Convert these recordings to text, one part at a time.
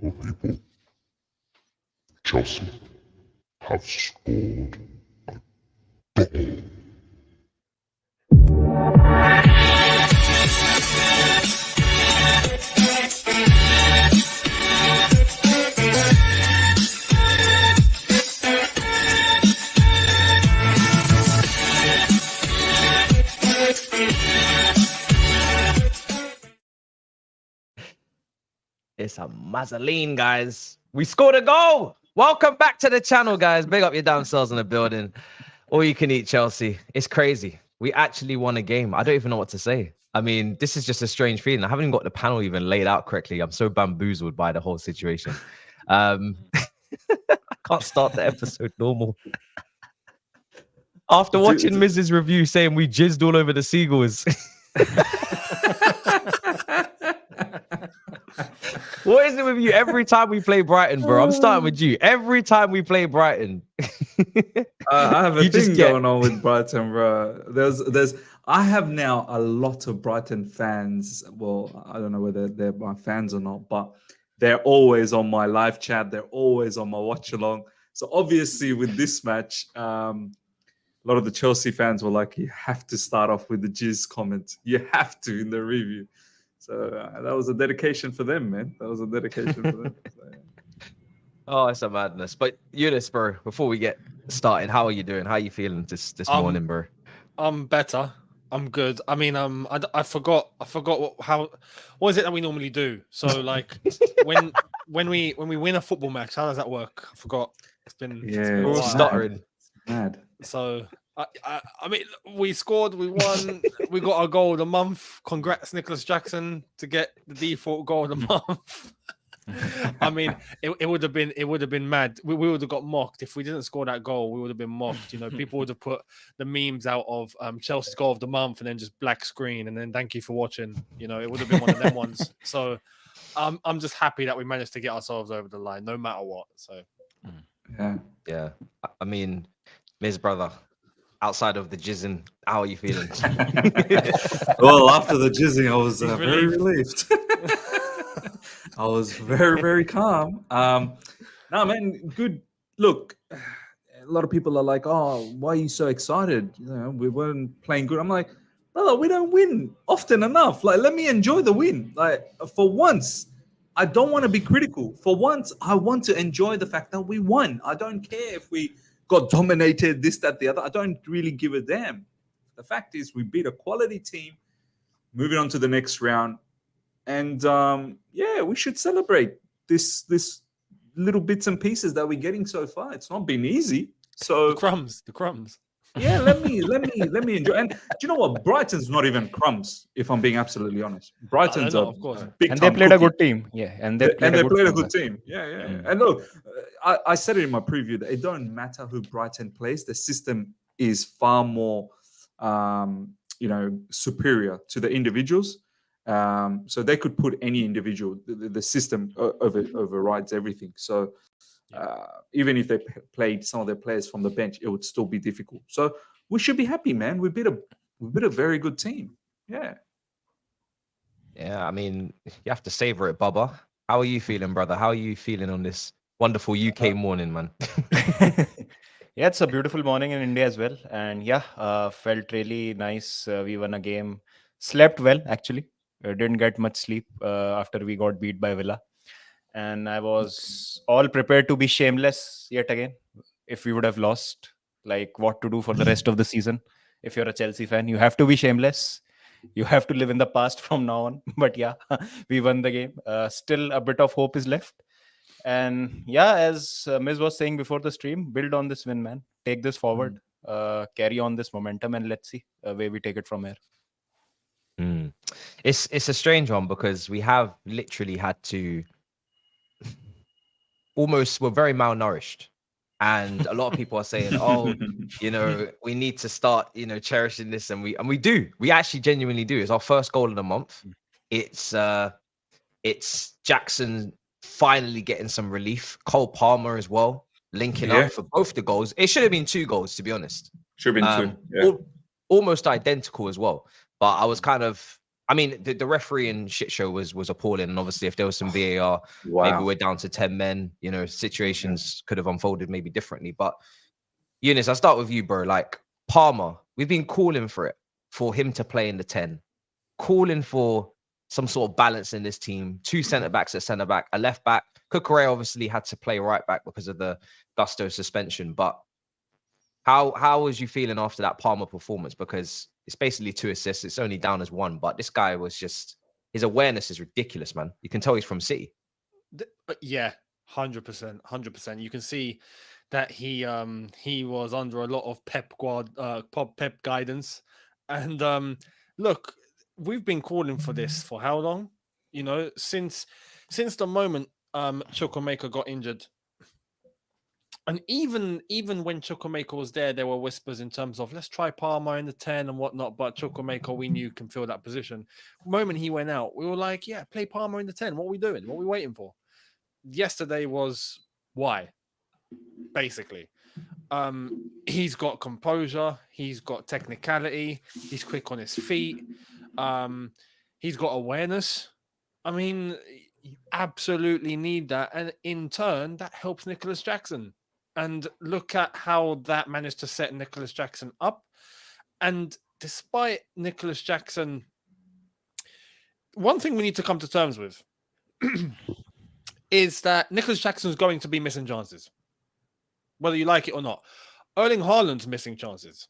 Hello, people. Chelsea have scored a goal. It's a Mazzoline, guys. We scored a goal. Welcome back to the channel, guys. Big up your damn selves in the building. All you can eat, Chelsea. It's crazy. We actually won a game. I don't even know what to say. I mean, this is just a strange feeling. I haven't got the panel even laid out correctly. I'm so bamboozled by the whole situation. I can't start the episode normal. After watching Mrs. review saying we jizzed all over the seagulls. What is it with you every time we play Brighton, bro? I'm starting with you. Every time we play Brighton. I have a thing going on with Brighton, bro. I have now a lot of Brighton fans. Well, I don't know whether they're my fans or not, but they're always on my live chat. They're always on my watch along. So obviously with this match, a lot of the Chelsea fans were like, you have to start off with the jizz comment. You have to in the review. So that was a dedication for them, man. That was a dedication for them. So, yeah. Oh, it's a madness. But Younes, bro, before we get started, how are you doing? How are you feeling this morning, bro? I'm better. I'm good. I mean, I forgot what is it that we normally do? So like when we win a football match, how does that work? I forgot. It's been we're all stuttering. Mad. So I mean, we scored, we won, we got our goal of the month. Congrats, Nicholas Jackson, to get the default goal of the month. I mean, it would have been mad. We would have got mocked if we didn't score that goal. We would have been mocked. You know, people would have put the memes out of Chelsea's goal of the month and then just black screen and then thank you for watching. You know, it would have been one of them ones. So I'm just happy that we managed to get ourselves over the line, no matter what. So yeah. I mean, Ms. Brother, outside of the jizzing, how are you feeling? Well, after the jizzing, I was very relieved. I was very, very calm. No, man, good. Look, a lot of people are like, oh, why are you so excited? You know, we weren't playing good. I'm like, brother, we don't win often enough. Like, let me enjoy the win. Like, for once, I don't want to be critical. For once, I want to enjoy the fact that we won. I don't care if we got dominated, this, that, the other. I don't really give a damn. The fact is we beat a quality team, moving on to the next round. And we should celebrate this little bits and pieces that we're getting so far. It's not been easy. So the crumbs. Yeah, let me enjoy. And do you know what? Brighton's not even crumbs, if I'm being absolutely honest. Brighton's of course. And they played a good team. Yeah, and they played a good team. Yeah. And look, I said it in my preview that it don't matter who Brighton plays. The system is far more, superior to the individuals. So they could put any individual. The system overrides everything. So even if they played some of their players from the bench, it would still be difficult. So we should be happy, man. We beat a very good team. Yeah. Yeah, I mean, you have to savor it, Bubba. How are you feeling, brother? How are you feeling on this wonderful UK morning, man? Yeah, it's a beautiful morning in India as well. And felt really nice. We won a game. Slept well, actually. Didn't get much sleep after we got beat by Villa. And I was all prepared to be shameless yet again if we would have lost, like what to do for the rest of the season. If you're a Chelsea fan, you have to be shameless. You have to live in the past from now on. But yeah, we won the game. Still a bit of hope is left. And yeah, as Miz was saying before the stream, build on this win, man. Take this forward, carry on this momentum, and let's see where we take it from here. It's a strange one because we have literally had to we're very malnourished, and a lot of people are saying, oh, we need to start cherishing this, and we actually genuinely do. It's our first goal of the month. It's Jackson finally getting some relief, Cole Palmer as well linking up for both the goals. It should have been 2 goals, to be honest. Should have been 2 almost identical as well. But I was kind of I mean, the refereeing shit show was appalling. And obviously, if there was some VAR, maybe we're down to 10 men. You know, situations could have unfolded maybe differently. But Younes, I'll start with you, bro. Like Palmer, we've been calling for him to play in the 10, calling for some sort of balance in this team. 2 centre backs at centre back, a left back. Cucurella obviously had to play right back because of the Gusto suspension. But how was you feeling after that Palmer performance? Because it's basically 2 assists. It's only down as 1, but this guy was just, his awareness is ridiculous, man. You can tell he's from City. Yeah, 100%. You can see that he was under a lot of Pep guidance. And look, we've been calling for this for how long? You know, since the moment Chukwuemeka got injured. And even when Chukwuemeka was there were whispers in terms of let's try Palmer in the 10 and whatnot. But Chukwuemeka, we knew, can fill that position. The moment he went out, we were like, yeah, play Palmer in the 10. What are we doing? What are we waiting for? Yesterday was why, basically. He's got composure. He's got technicality. He's quick on his feet. He's got awareness. I mean, you absolutely need that. And in turn, that helps Nicholas Jackson. And look at how that managed to set Nicholas Jackson up. And despite Nicholas Jackson, one thing we need to come to terms with is that Nicholas Jackson's going to be missing chances, whether you like it or not. Erling Haaland's missing chances.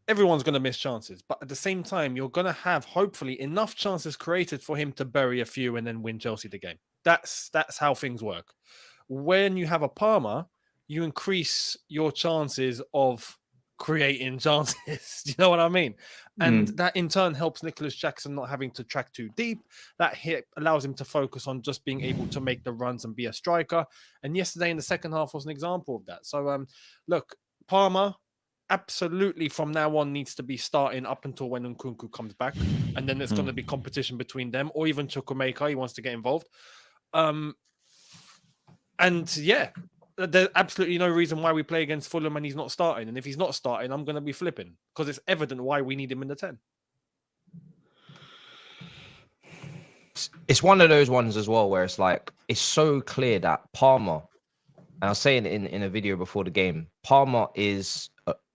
Everyone's going to miss chances. But at the same time, you're going to have, hopefully, enough chances created for him to bury a few and then win Chelsea the game. That's how things work. When you have a Palmer, you increase your chances of creating chances. Do you know what I mean? And that in turn helps Nicholas Jackson not having to track too deep. That hit allows him to focus on just being able to make the runs and be a striker. And yesterday in the second half was an example of that. So look, Palmer absolutely from now on needs to be starting up until when Nkunku comes back. And then there's going to be competition between them, or even Chukwuemeka, he wants to get involved. And yeah, there's absolutely no reason why we play against Fulham and he's not starting. And if he's not starting, I'm going to be flipping because it's evident why we need him in the 10. It's one of those ones as well where it's like, it's so clear that Palmer, and I was saying in a video before the game, Palmer is,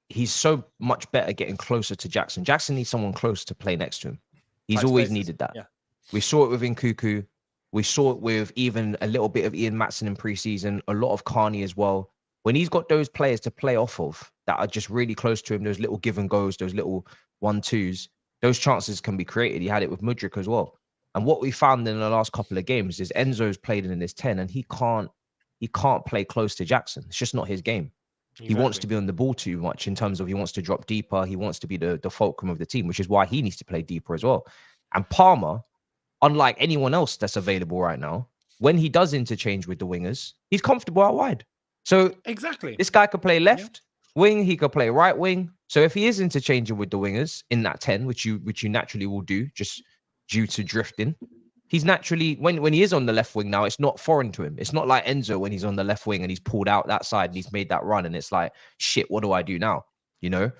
he's so much better getting closer to Jackson. Jackson needs someone close to play next to him. He's always needed that. Yeah. We saw it with Nkunku. We saw it with even a little bit of Ian Maatsen in pre-season, a lot of Carney as well. When he's got those players to play off of that are just really close to him, those little give and goes, those little 1-2s, those chances can be created. He had it with Mudryk as well. And what we found in the last couple of games is Enzo's played in this 10 and he can't play close to Jackson. It's just not his game. Exactly. He wants to be on the ball too much in terms of he wants to drop deeper. He wants to be the fulcrum of the team, which is why he needs to play deeper as well. And Palmer, unlike anyone else that's available right now, when he does interchange with the wingers, he's comfortable out wide. So exactly, this guy could play left wing, he could play right wing. So if he is interchanging with the wingers in that 10, which you naturally will do just due to drifting, he's naturally, when he is on the left wing now, it's not foreign to him. It's not like Enzo when he's on the left wing and he's pulled out that side and he's made that run and it's like, shit, what do I do now? You know?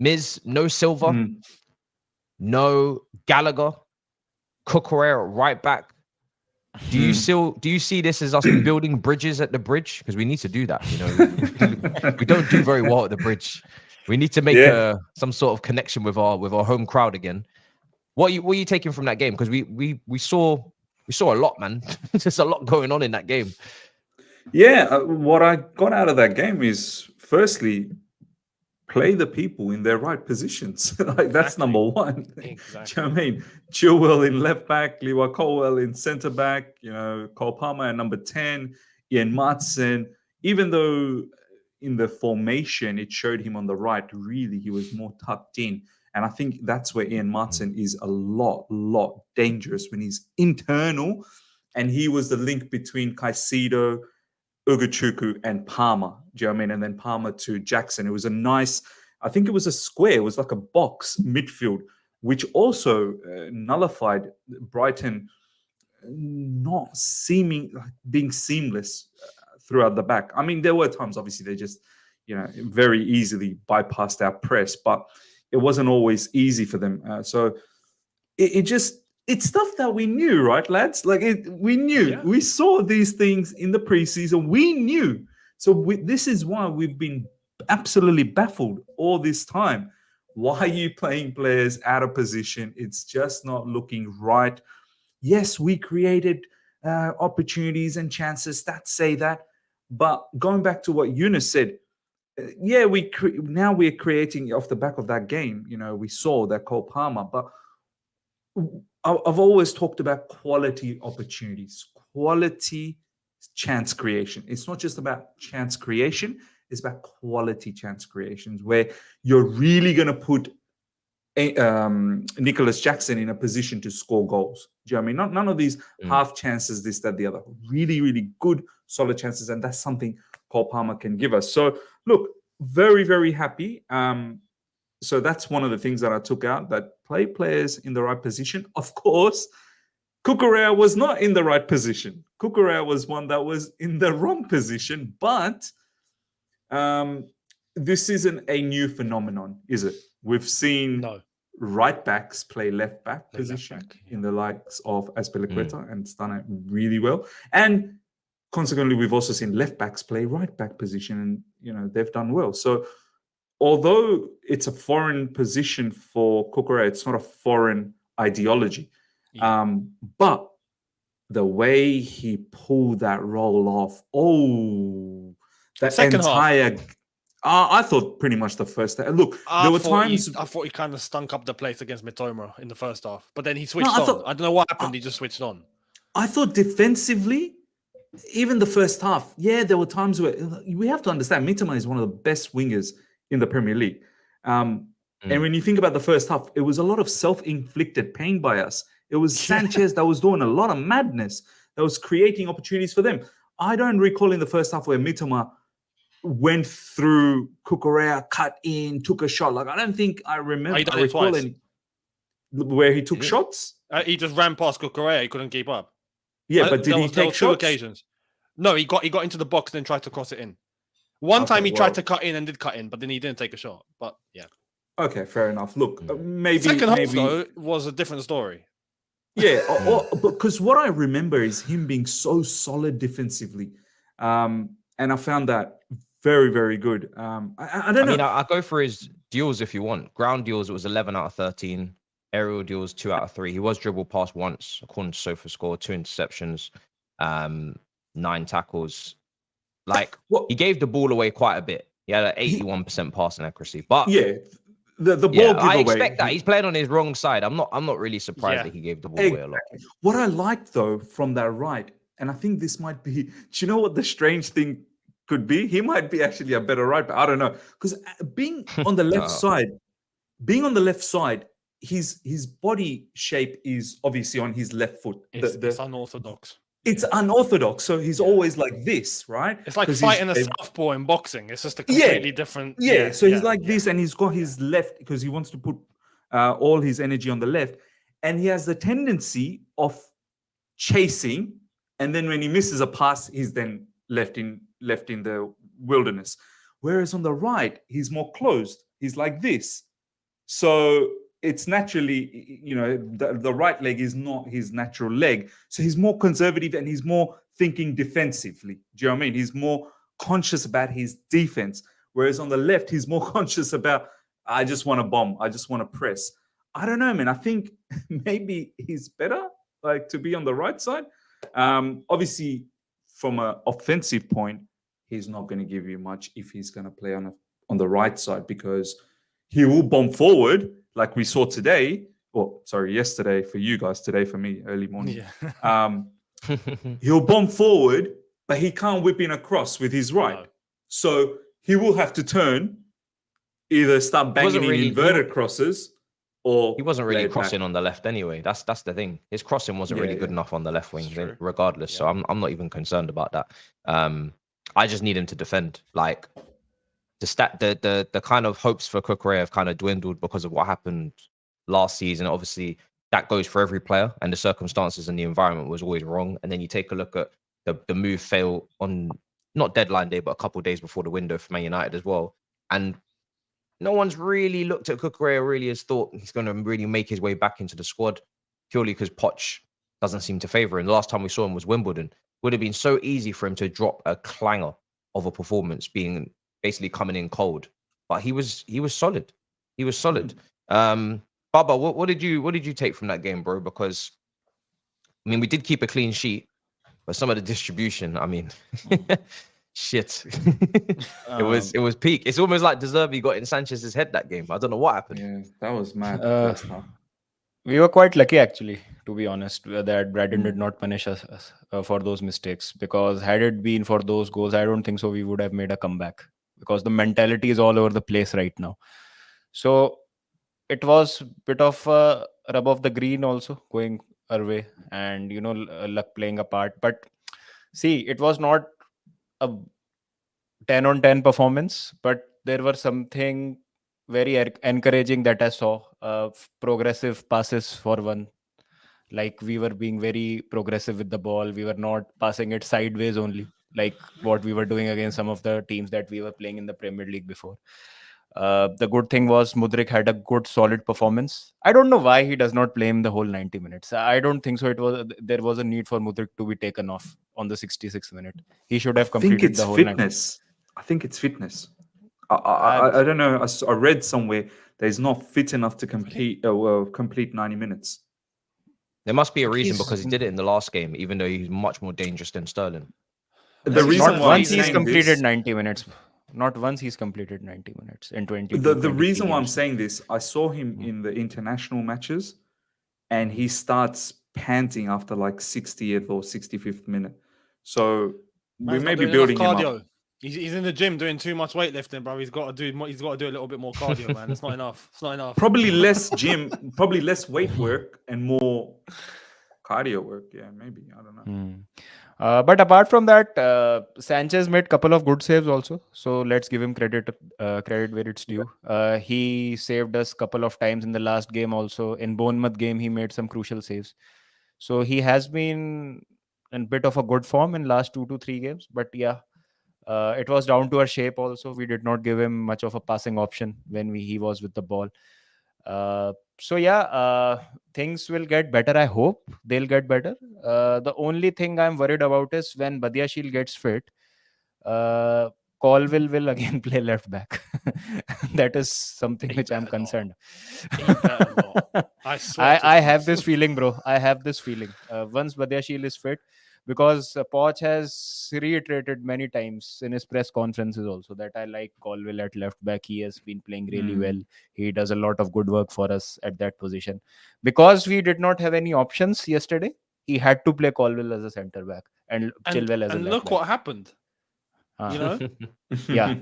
Miz, no Silva. No Gallagher, Cucurella right back. Do you see this as us building bridges at the bridge? Because we need to do that. You know, we don't do very well at the bridge. We need to make some sort of connection with our home crowd again. What are you taking from that game? Because we saw a lot, man. There's a lot going on in that game. Yeah, what I got out of that game is firstly, play the people in their right positions. Like that's number one. Exactly. Do you know what I mean? Chilwell in left back, Lewa Colwell in centre back, you know, Cole Palmer at number 10, Ian Maatsen. Even though in the formation it showed him on the right, really he was more tucked in. And I think that's where Ian Maatsen is a lot dangerous when he's internal. And he was the link between Caicedo, Ugochukwu and Palmer. Do you know what I mean? And then Palmer to Jackson. It was a nice, I think it was a square. It was like a box midfield, which also nullified Brighton not being seamless throughout the back. I mean, there were times, obviously, they just, you know, very easily bypassed our press, but it wasn't always easy for them. So it's stuff that we knew, right, lads? Like we knew, we saw these things in the preseason. We knew. So this is why we've been absolutely baffled all this time. Why are you playing players out of position? It's just not looking right. Yes, we created opportunities and chances that say that. But going back to what Younes said, yeah, now we're creating off the back of that game. You know, we saw that Cole Palmer, but I've always talked about quality opportunities, quality chance creation. It's not just about chance creation, it's about quality chance creations where you're really going to put Nicholas Jackson in a position to score goals. Do you know what I mean? None of these half chances, this, that, the other. Really, really good, solid chances. And that's something Cole Palmer can give us. So, look, very, very happy. So that's one of the things that I took out, that play players in the right position. Of course, Cucurella was not in the right position. Cucurella was one that was in the wrong position. But this isn't a new phenomenon, is it? We've seen right backs play left back position in the likes of Azpilicueta and it's done it really well. And consequently, we've also seen left backs play right back position and, you know, they've done well. So although it's a foreign position for Cucurella, it's not a foreign ideology. But the way he pulled that role off, that entire... I thought pretty much the first... Look, there were times... I thought he kind of stunk up the place against Mitoma in the first half. But then he switched on. I don't know what happened. He just switched on. I thought defensively, even the first half, there were times where... We have to understand, Mitoma is one of the best wingers in the Premier League. And when you think about the first half, it was a lot of self-inflicted pain by us. It was Sanchez that was doing a lot of madness, that was creating opportunities for them. I don't recall in the first half where Mitoma went through Cucurella, cut in, took a shot. Like, I don't think I remember. I recall any where he took shots. He just ran past Cucurella. He couldn't keep up. Yeah, but did he take shots? 2 occasions. No, he got into the box and then tried to cross it in. One time he tried to cut in and did cut in, but then he didn't take a shot. But yeah. Okay, fair enough. Look, maybe second half though was a different story. Yeah, because what I remember is him being so solid defensively, and I found that very, very good. I don't know. I mean, I'll go for his duels if you want. Ground duels, it was 11 out of 13. Aerial duels, 2 out of 3. He was dribbled past once, according to SofaScore, 2 interceptions, 9 tackles. Like, he gave the ball away quite a bit. He had an 81% passing accuracy. But the ball giveaway. I expect that. He's playing on his wrong side. I'm not really surprised that he gave the ball away a lot. What I liked, though, from that right, and I think this might be... Do you know what the strange thing could be? He might be actually a better right back. I don't know. Because being on the left side, his body shape is obviously on his left foot. It's unorthodox. It's unorthodox, so he's always like this, right? It's like fighting a southpaw in boxing. It's just a completely different... So he's like this, and he's got his left, because he wants to put all his energy on the left, and he has the tendency of chasing, and then when he misses a pass, he's then left in the wilderness. Whereas on the right, he's more closed. He's like this. So it's naturally, you know, the right leg is not his natural leg. So he's more conservative and he's more thinking defensively. Do you know what I mean? He's more conscious about his defense. Whereas on the left, he's more conscious about, I just want to bomb. I just want to press. I don't know, man. I think maybe he's better, like, to be on the right side. Obviously, from an offensive point, he's not going to give you much if he's going to play on the right side, because he will bomb forward, like we saw today, yesterday for you guys, today for me, early morning. He'll bomb forward, but he can't whip in across with his right. No. So he will have to turn, either start banging in inverted crosses, or... He wasn't really crossing on the left anyway. That's the thing. His crossing wasn't really good enough on the left wing, regardless. So I'm not even concerned about that. I just need him to defend. Like, the kind of hopes for Cucurella have kind of dwindled because of what happened last season. Obviously, that goes for every player, and the circumstances and the environment was always wrong. And then you take a look at the move fail on not deadline day, but a couple of days before the window for Man United as well. And no one's really looked at Cucurella really as thought he's going to really make his way back into the squad purely because Poch doesn't seem to favour him. The last time we saw him was Wimbledon. Would have been so easy for him to drop a clanger of a performance, being basically coming in cold. But he was solid. He was solid. Baba, what did you take from that game, bro? Because I mean, we did keep a clean sheet, but some of the distribution, I mean, shit. It was peak. It's almost like De Zerbi got in Sanchez's head that game. I don't know what happened. Yeah, that was mad. First half. We were quite lucky, actually, to be honest, that Brighton did not punish us for those mistakes. Because had it been for those goals, I don't think so we would have made a comeback. Because the mentality is all over the place right now. So it was a bit of a rub of the green also going our way, and luck playing a part. But see, it was not a 10 on 10 performance, but there were something very encouraging that I saw. Progressive passes for one. Like we were being very progressive with the ball. We were not passing it sideways only, like what we were doing against some of the teams that we were playing in the Premier League before. The good thing was Mudryk had a good solid performance. I don't know why he does not play him the whole 90 minutes. I don't think so. There was a need for Mudryk to be taken off on the 66th minute. He should have completed the whole 90 minutes. I think it's fitness. I don't know. I read somewhere that he's not fit enough to complete 90 minutes. There must be a reason because he did it in the last game, even though he's much more dangerous than Sterling. The reason not why once he's completed 90 minutes. Not once he's completed 90 minutes in 20. The reason why I'm saying this, I saw him in the international matches, and he starts panting after like 60th or 65th minute. So we may be building him up. He's in the gym doing too much weightlifting, bro. He's got to do a little bit more cardio, man. That's not enough. It's not enough. Probably less gym, probably less weight work and more cardio work. Yeah, maybe. I don't know. But apart from that, Sanchez made a couple of good saves also. So let's give him credit where it's due. He saved us a couple of times in the last game also. In Bournemouth game, he made some crucial saves. So he has been in a bit of a good form in last 2 to 3 games. But yeah, it was down to our shape also. We did not give him much of a passing option when he was with the ball. So yeah, things will get better. I hope they'll get better. The only thing I'm worried about is when Badiashile gets fit, Colville will again play left back. That is something which I'm concerned. I have this feeling, bro. I have this feeling. Once Badiashile is fit, because Poch has reiterated many times in his press conferences also that I like Colville at left back. He has been playing really well. He does a lot of good work for us at that position. Because we did not have any options yesterday, he had to play Colville as a centre back and Chilwell as a left back. And look what happened. You know? Yeah.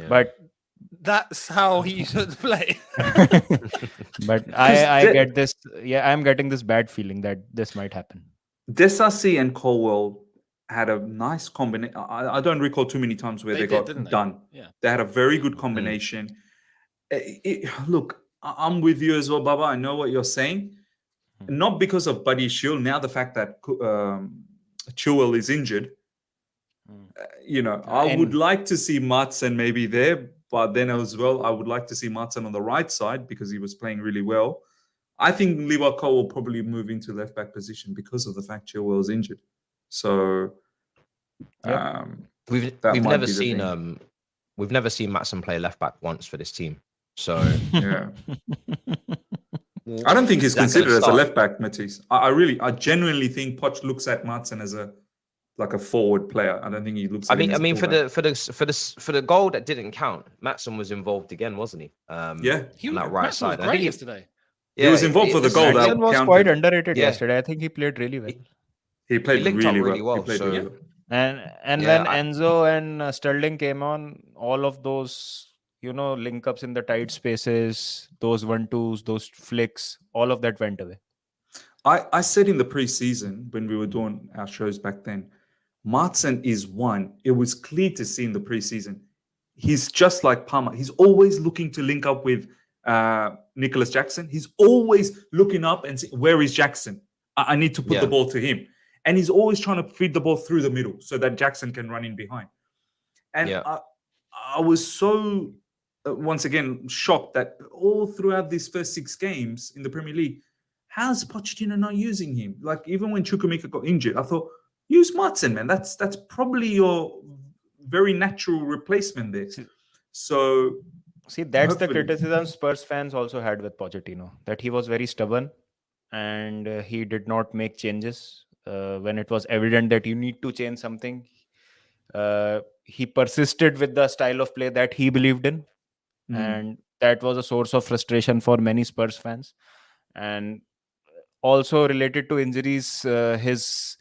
But that's how he should play. But I get this. Yeah, I'm getting this bad feeling that this might happen. Desasi and Colwell had a nice combination. I don't recall too many times where they got done. Yeah. They had a very good combination. Look, I'm with you as well, Baba. I know what you're saying. Not because of Badiashile. Now the fact that Chilwell is injured, I would like to see Martsen maybe there, but then as well, I would like to see Martsen on the right side because he was playing really well. I think Liverpool will probably move into left back position because of the fact Chilwell is injured. So we've never seen Matson play left back once for this team. So yeah, I don't think he's considered as a left back, Matisse. I genuinely think Poch looks at Matson as a forward player. I don't think he looks. I mean, for the goal that didn't count, Matson was involved again, wasn't he? Yeah, on that right Matson side. was great yesterday. Yeah, he was involved for the goal. Matson was quite underrated yesterday. I think he played really well. He played really well. And when Enzo and Sterling came on, all of those link ups in the tight spaces, those 1-2s, those flicks, all of that went away. I said in the pre-season when we were doing our shows back then, Martsen is one. It was clear to see in the pre-season. He's just like Palmer. He's always looking to link up with Nicholas Jackson. He's always looking up and see, where is Jackson? I need to put the ball to him. And he's always trying to feed the ball through the middle so that Jackson can run in behind. And I was so once again shocked that all throughout these first 6 games in the Premier League, how's Pochettino not using him? Like even when Chukwuemeka got injured, I thought use Martin, man. That's probably your very natural replacement there. So See, that's the hopefully. criticism Spurs fans also had with Pochettino, that he was very stubborn and he did not make changes when it was evident that you need to change something. He persisted with the style of play that he believed in, and that was a source of frustration for many Spurs fans. And also related to injuries, his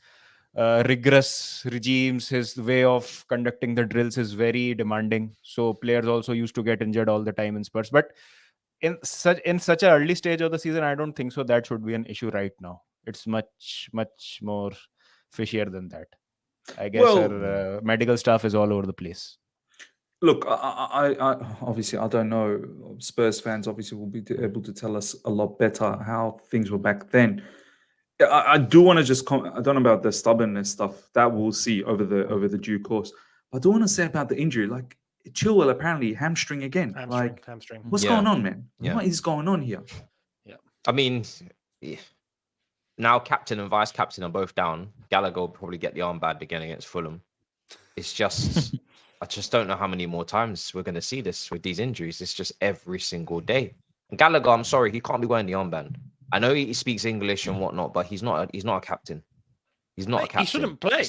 rigorous regimes, his way of conducting the drills is very demanding. So players also used to get injured all the time in Spurs. But in such an early stage of the season, I don't think so that should be an issue right now. It's much more fishier than that. I guess our medical staff is all over the place. Look, I obviously I don't know. Spurs fans obviously will be able to tell us a lot better how things were back then. I do want to just comment. I don't know about the stubbornness stuff that we'll see over the due course. I do want to say about the injury. Like Chilwell apparently hamstring again. Hamstring. What's Yeah. going on, man? Yeah. What is going on here? I mean, now captain and vice captain are both down. Gallagher will probably get the armband again against Fulham. It's just, I just don't know how many more times we're going to see this with these injuries. It's just every single day. And Gallagher, I'm sorry, he can't be wearing the armband. I know he speaks English and whatnot, but he's not a captain. He's not a captain. He shouldn't play.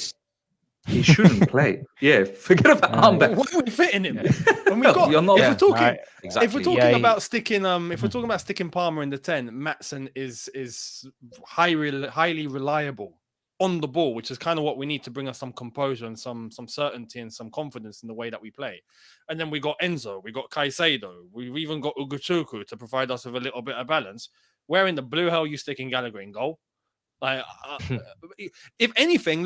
He shouldn't play. Yeah, forget about armband. Why are we fitting him? When we No, got, you're not- if we're talking, Exactly. if we're talking about sticking, if we're talking about sticking Palmer in the 10, Maatsen is highly reliable on the ball, which is kind of what we need to bring us some composure and some certainty and some confidence in the way that we play. And then we got Enzo, we got Caicedo, we've even got Ugochukwu to provide us with a little bit of balance. Where in the blue hell are you sticking Gallagher in goal? Like, if anything,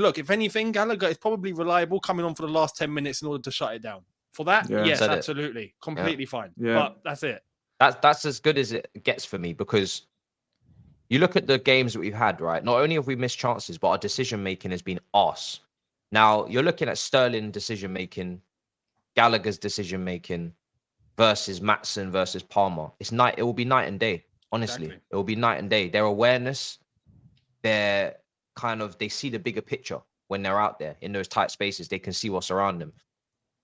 Gallagher is probably reliable coming on for the last 10 minutes in order to shut it down. For that, yes, Said it. absolutely, completely fine. Yeah. But that's it. That's as good as it gets for me, because you look at the games that we've had, right? Not only have we missed chances, but our decision making has been arse. Now you're looking at Sterling decision making, Gallagher's decision making versus Maatsen versus Palmer. It will be night and day. Honestly, Exactly. it will be night and day. Their awareness, they see the bigger picture when they're out there in those tight spaces. They can see what's around them.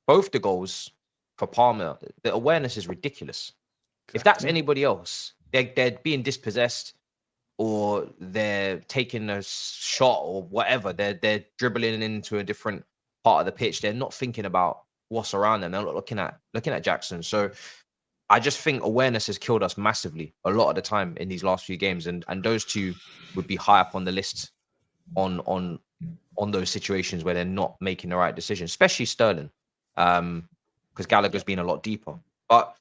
Both the goals for Palmer, the awareness is ridiculous. If that's anybody else, they're being dispossessed, or they're taking a shot or whatever. They're dribbling into a different part of the pitch. They're not thinking about what's around them. They're not looking at Jackson. So I just think awareness has killed us massively a lot of the time in these last few games, and those two would be high up on the list on those situations where they're not making the right decision, especially Sterling, because Gallagher's been a lot deeper. But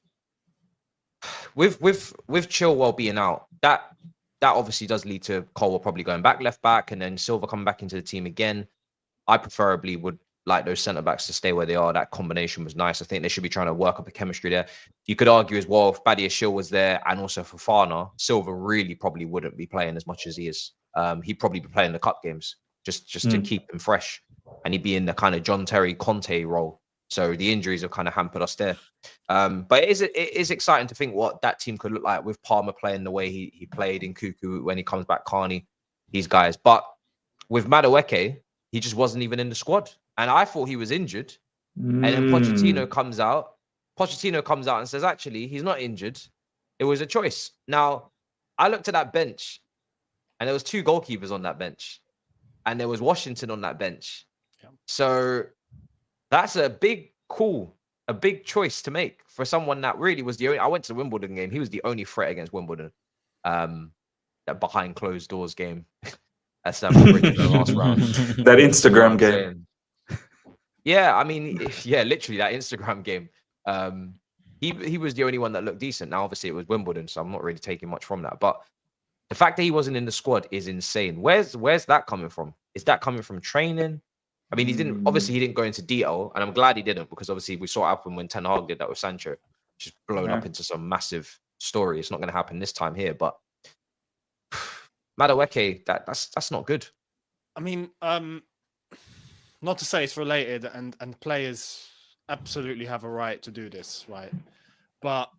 with Chilwell being out, that obviously does lead to Colwell probably going back left back, and then Silva coming back into the team again. I preferably would like those centre backs to stay where they are. That combination was nice. I think they should be trying to work up a chemistry there. You could argue as well, if Badiashile was there and also Fofana, Silva really probably wouldn't be playing as much as he is. He'd probably be playing the cup games just to keep him fresh, and he'd be in the kind of John Terry Conte role. So the injuries have kind of hampered us there. But it is exciting to think what that team could look like with Palmer playing the way he played, in Cuckoo when he comes back, Carney, these guys. But with Madueke, he just wasn't even in the squad. And I thought he was injured. And then Pochettino comes out and says, actually, he's not injured. It was a choice. Now, I looked at that bench, and there was 2 goalkeepers on that bench. And there was Washington on that bench. Yeah. So that's a big call, a big choice to make for someone that really was the only... I went to the Wimbledon game. He was the only threat against Wimbledon. That behind closed doors game. At Stamford Bridge in the last round. That Instagram game. Yeah, I mean, literally that Instagram game. He was the only one that looked decent. Now, obviously, it was Wimbledon, so I'm not really taking much from that. But the fact that he wasn't in the squad is insane. Where's that coming from? Is that coming from training? I mean, he didn't go into detail, and I'm glad he didn't, because obviously we saw it happen when Ten Hag did that with Sancho, just blown up into some massive story. It's not going to happen this time here, but Madueke, that's not good. I mean, not to say it's related, and players absolutely have a right to do this, right? but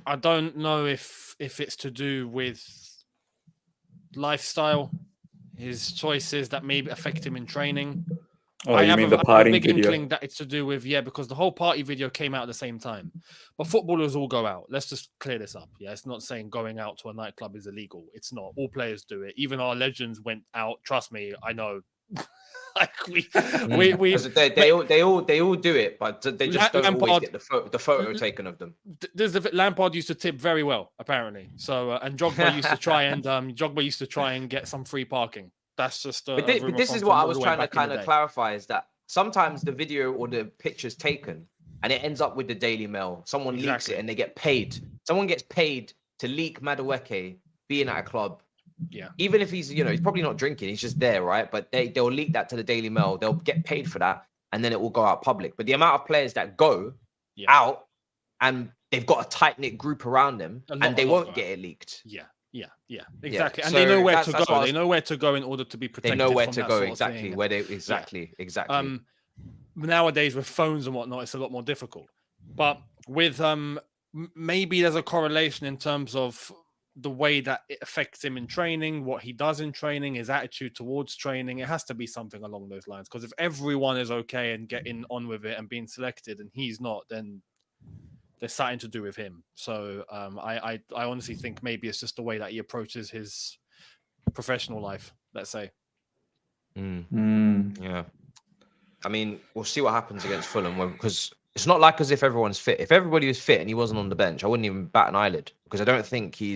I don't know if it's to do with lifestyle, his choices that maybe affect him in training. Oh, I you have mean a the partying big video? inkling that it's to do with, because the whole party video came out at the same time. But footballers all go out. Let's just clear this up. Yeah, it's not saying going out to a nightclub is illegal. It's not. All players do it. Even our legends went out. Trust me, I know. Like we 'Cause they all do it, but they just don't always get the photo taken of them. There's Lampard used to tip very well, apparently. So and Drogba used to try and get some free parking. That's just. But this is what I was trying to kind of clarify: is that sometimes the video or the picture's taken and it ends up with the Daily Mail. Someone leaks it and they get paid. Someone gets paid to leak Madueke being at a club. Yeah. Even if he's probably not drinking, he's just there, right? But they'll leak that to the Daily Mail. They'll get paid for that, and then it will go out public. But the amount of players that go out and they've got a tight knit group around them, and they won't get it leaked. Yeah, exactly. And So they know where to that's go. They know where to go in order to be protected. They know where from to that go sort of exactly. thing. Where they exactly. Nowadays with phones and whatnot, it's a lot more difficult. But with maybe there's a correlation in terms of the way that it affects him in training, what he does in training, his attitude towards training. It has to be something along those lines. Because if everyone is okay and getting on with it and being selected, and he's not, then there's something to do with him. So I honestly think maybe it's just the way that he approaches his professional life, let's say. Yeah. I mean, we'll see what happens against Fulham because it's not like as if everyone's fit. If everybody was fit and he wasn't on the bench, I wouldn't even bat an eyelid because I don't think he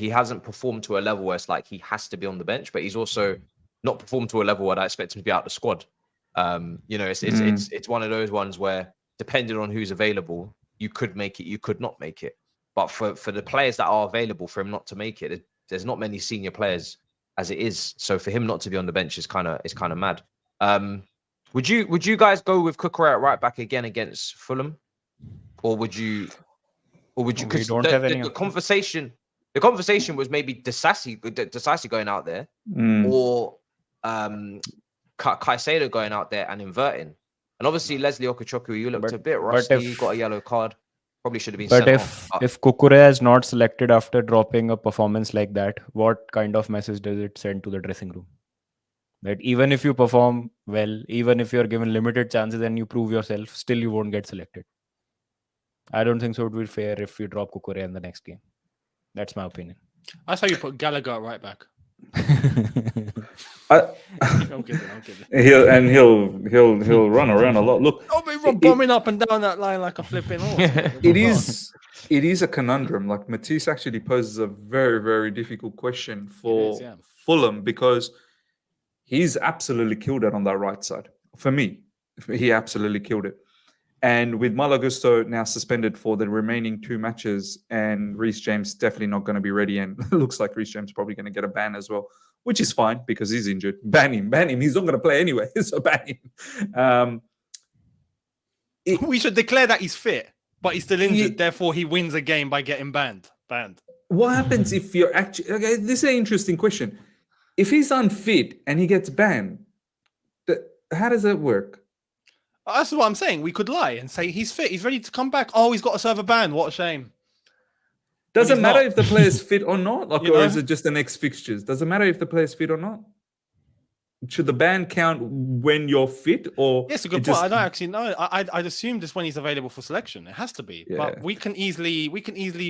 hasn't performed to a level where it's like he has to be on the bench, but he's also not performed to a level where I expect him to be out of the squad. It's one of those ones where depending on who's available, you could make it, you could not make it. But for the players that are available for him not to make it, there's not many senior players as it is. So for him not to be on the bench is kind of mad. Would you guys go with Cucurella at right back again against Fulham, or would you? Because the conversation was maybe Disasi going out there, or Caicedo going out there and inverting. And obviously Leslie Okachoku, you looked a bit rusty. You got a yellow card. Probably should have been. But if Cucurella is not selected after dropping a performance like that, what kind of message does it send to the dressing room? That even if you perform well, even if you're given limited chances and you prove yourself, still you won't get selected. I don't think so. It would be fair if you drop Cucurella in the next game. That's my opinion. That's how you put Gallagher at right back. I'm kidding. He'll run around a lot. Look, I'll be bombing up and down that line like a flipping horse. It is a conundrum. Like Matisse actually poses a very, very difficult question for Fulham because he's absolutely killed it on that right side. For me, he absolutely killed it. And with Malo Gusto now suspended for the remaining 2 matches, and Reece James definitely not going to be ready, and it looks like Reece James probably going to get a ban as well, which is fine because he's injured. Ban him. He's not going to play anyway, so ban him. We should declare that he's fit, but he's still injured. Therefore, he wins a game by getting banned. What happens if you're actually... Okay, this is an interesting question. If he's unfit and he gets banned, how does that work? That's what I'm saying. We could lie and say he's fit. He's ready to come back. Oh, he's got to serve a ban. What a shame. Doesn't matter if the player's fit or not? Or is it just the next fixtures? Doesn't matter if the player's fit or not? Should the ban count when you're fit? Or yes, a good point. I don't actually know. I'd assume just when he's available for selection. It has to be. Yeah. But we can easily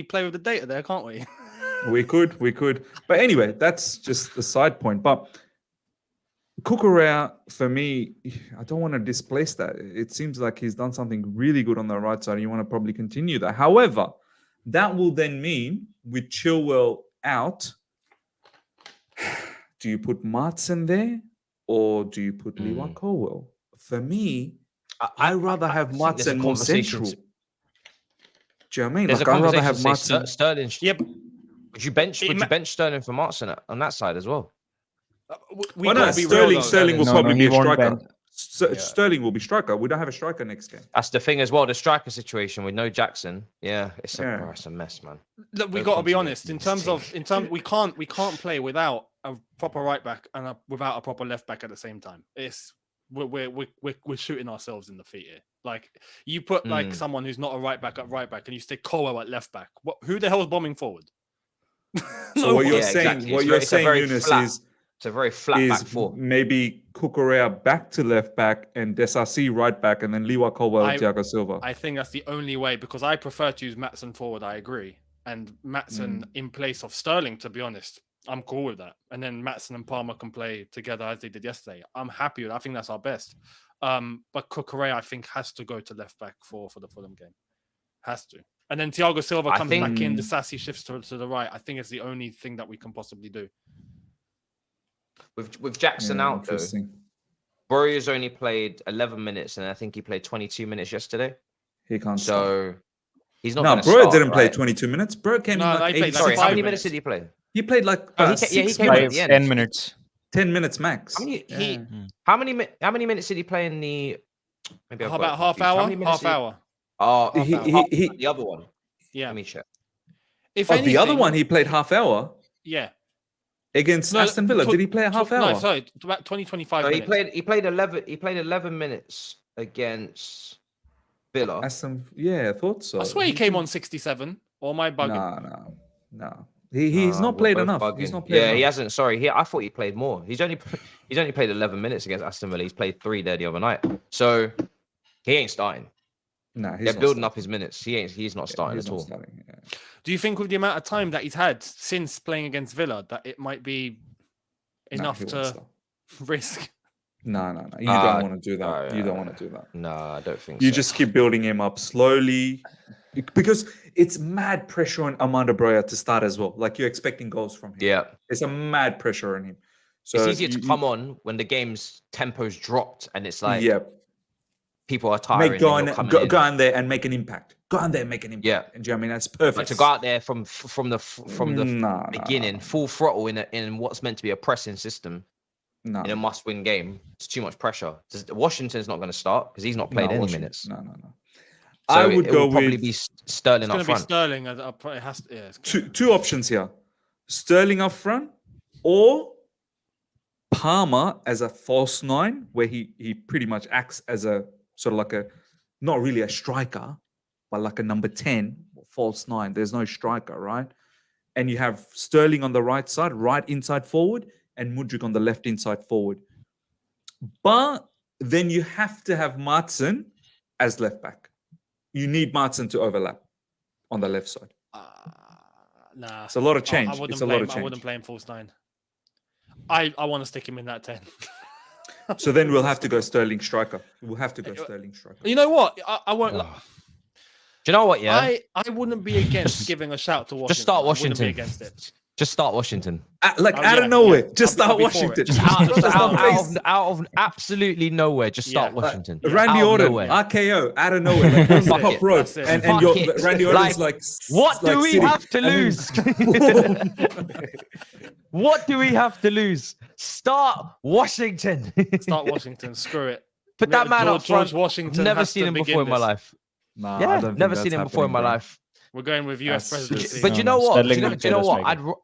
play with the data there, can't we? We could. But anyway, that's just a side point. But Cucurella, for me, I don't want to displace that. It seems like he's done something really good on the right side. And you want to probably continue that. However, that will then mean with Chilwell out, do you put Martson there or do you put Lewa Colwell? For me, I'd rather have Martson more central. Do you know what I mean? I'd rather have Martson. Sterling. Yep. Would you bench Sterling for Martson on that side as well? Sterling will probably be a striker. Sterling will be striker. We don't have a striker next game. That's the thing as well. The striker situation with no Jackson. Yeah, it's a mess, man. Look, we got to be honest. In terms we can't play without a proper right back and without a proper left back at the same time. We're shooting ourselves in the feet here. Like you put like someone who's not a right back at right back, and you stick Colwell at left back. Who the hell is bombing forward? So what you're Yeah, saying, exactly. what It's you're very saying, flat. Younes, It's a very flat back four. maybe Cucurella back to left back and Desasi right back, and then Liwa Colwell and Thiago Silva. I think that's the only way, because I prefer to use Maatsen forward. I agree, and Maatsen in place of Sterling. To be honest, I'm cool with that. And then Maatsen and Palmer can play together as they did yesterday. I'm happy with that. I think that's our best. But Cucurella, I think, has to go to left back for the Fulham game. Has to. And then Thiago Silva comes back in. The Sassy shifts to the right. I think it's the only thing that we can possibly do. With Jackson out, though, Warriors only played 11 minutes, and I think he played 22 minutes yesterday. He can't So he's not. No, Bro didn't play 22 minutes. Bro came in like 8. Sorry, how many minutes did he play? He played like he came at the end. 10 minutes. 10 minutes max. How many minutes did he play in the? Maybe about half hour. Half hour. Oh, he the other one. Yeah. Let me check. If anything, the other one he played half hour. Yeah. Against Aston Villa, did he play a half hour? No, sorry, about 20-25 So minutes. he played 11 minutes against Villa. Yeah, I thought so. I swear he came on 67. Or am I bugging? No. He's not played enough. He's not played enough. He hasn't. Sorry, I thought he played more. He's only played 11 minutes against Aston Villa. He's played 3 there the other night. So he ain't starting. No, they're building up his minutes. He's not starting at all. Do you think with the amount of time that he's had since playing against Villa that it might be enough to risk? No. You don't want to do that. You don't want to do that. No, I don't think you so. just keep building him up slowly, because it's mad pressure on Armando Broja to start as well. Like you're expecting goals from him. Yeah. It's a mad pressure on him. So it's easier to come on when the game's tempo's dropped and it's like people are tiring. Go on there and make an impact. Go on there and make an impact. Yeah. And do you know what I mean? That's perfect. Like to go out there from the beginning, full throttle in what's meant to be a pressing system in a must-win game. It's too much pressure. Washington's not going to start because he's not played any minutes. No. So I would go probably with be Sterling up front. It's going to be Sterling. It has to, yeah, two options here: Sterling up front, or Palmer as a false 9, where he pretty much acts as a sort of like a, not really a striker, but like a number 10, false 9. There's no striker, right? And you have Sterling on the right side, right inside forward, and Mudryk on the left inside forward. But then you have to have Maatsen as left back. You need Maatsen to overlap on the left side. Nah. It's a lot of change. I wouldn't play him false 9. I want to stick him in that 10. So then we'll have to go Sterling striker. We'll have to go Sterling striker. You know what? I won't. Do you know what? Yeah, I wouldn't be against giving a shout to Washington. Just start Washington. I wouldn't be against it. Just start Washington. Out of nowhere. Just start Washington. Just out of absolutely nowhere. Just start Washington. Randy Orton, RKO, out of nowhere. Like, top row. And Randy Orton's like, what do we have to lose? What do we have to lose? Start Washington. Start Washington. Screw it. Put that man up front. George Washington. Never seen him before in my life. Nah, yeah, never seen him before in my life. We're going with US presidency. But you know what? Do you know what?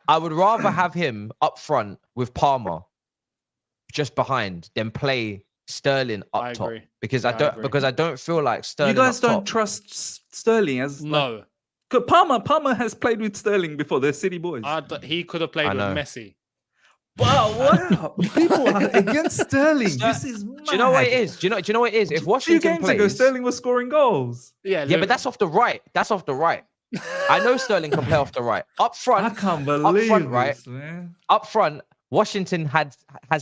I would rather have him up front with Palmer just behind than play Sterling up top. Because I don't feel like Sterling. You guys don't trust Sterling as no. Palmer has played with Sterling before. They're City boys. He could have played with Messi. Wow, people are against Sterling. This is mad. Do you know what it is? Do you know what it is? If Washington games ago, Sterling was scoring goals. Yeah, but that's off the right. I know Sterling can play off the right. Up front, I can't believe this, man. Up front, Washington has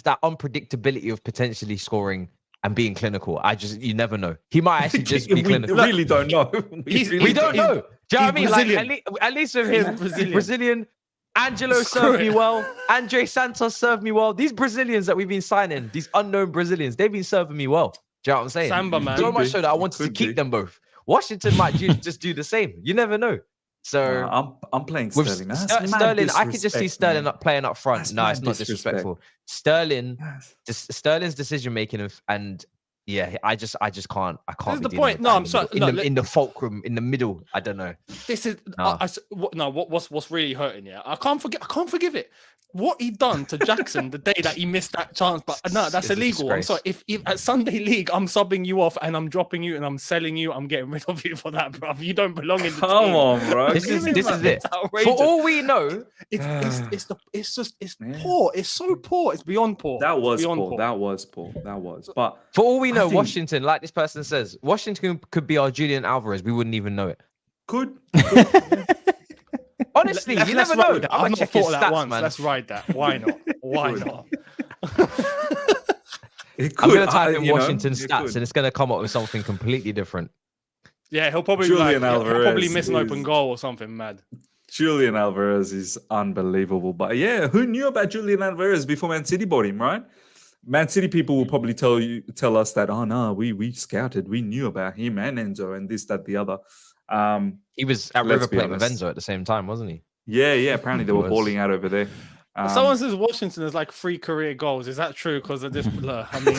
that unpredictability of potentially scoring and being clinical. You never know. He might actually just be clinical. We really don't know. We don't know. Do you know what I mean? Like, at least with him, Brazilian. Angelo served me well. Andre Santos served me well. These Brazilians that we've been signing, these unknown Brazilians, they've been serving me well. Do you know what I'm saying? Samba, man. So much so that I wanted to keep them both. Washington might just do the same. You never know. So I'm playing Sterling. Sterling, I could just see Sterling playing up front. No, it's not disrespectful. Sterling's decision making and yeah, I just can't. This is the point. No, I'm sorry. In the fulcrum, in the middle. I don't know. This is what's really hurting. Yeah, I can't forgive it. what he done to Jackson the day that he missed that chance, but no, that's It's a illegal. I'm disgrace. sorry. If at Sunday League I'm subbing you off and I'm dropping you and I'm selling you, I'm getting rid of you for that, bro. You don't belong in the Come team. on, bro. This is it. It's outrageous. For all we know, It's Man. poor. It's so poor. It's beyond poor. That was It's beyond poor. That was poor. That was. But for all we I know, think- Washington, like this person says, Washington could be our Julian Alvarez. We wouldn't even know it. could. Honestly, you never know. That. I'm I've not check his thought of that stats, once. man. Let's ride that. Why not? Why Good. not? It I'm could. gonna type in you know, Washington it stats, could. and it's gonna come up with something completely different. Yeah, he'll probably Julian he'll probably Alvarez miss an open is- goal or something mad. Julian Alvarez is unbelievable. But yeah, who knew about Julian Alvarez before Man City bought him, right? Man City people will probably tell us that, oh no, we scouted, we knew about him and Enzo and this, that, the other. He was at Let's River be Plate with honest. Enzo at the same time, wasn't he? Yeah, apparently they He were was. balling out over there. Someone says Washington has like 3 career goals. Is that true? Because of this blur. I mean,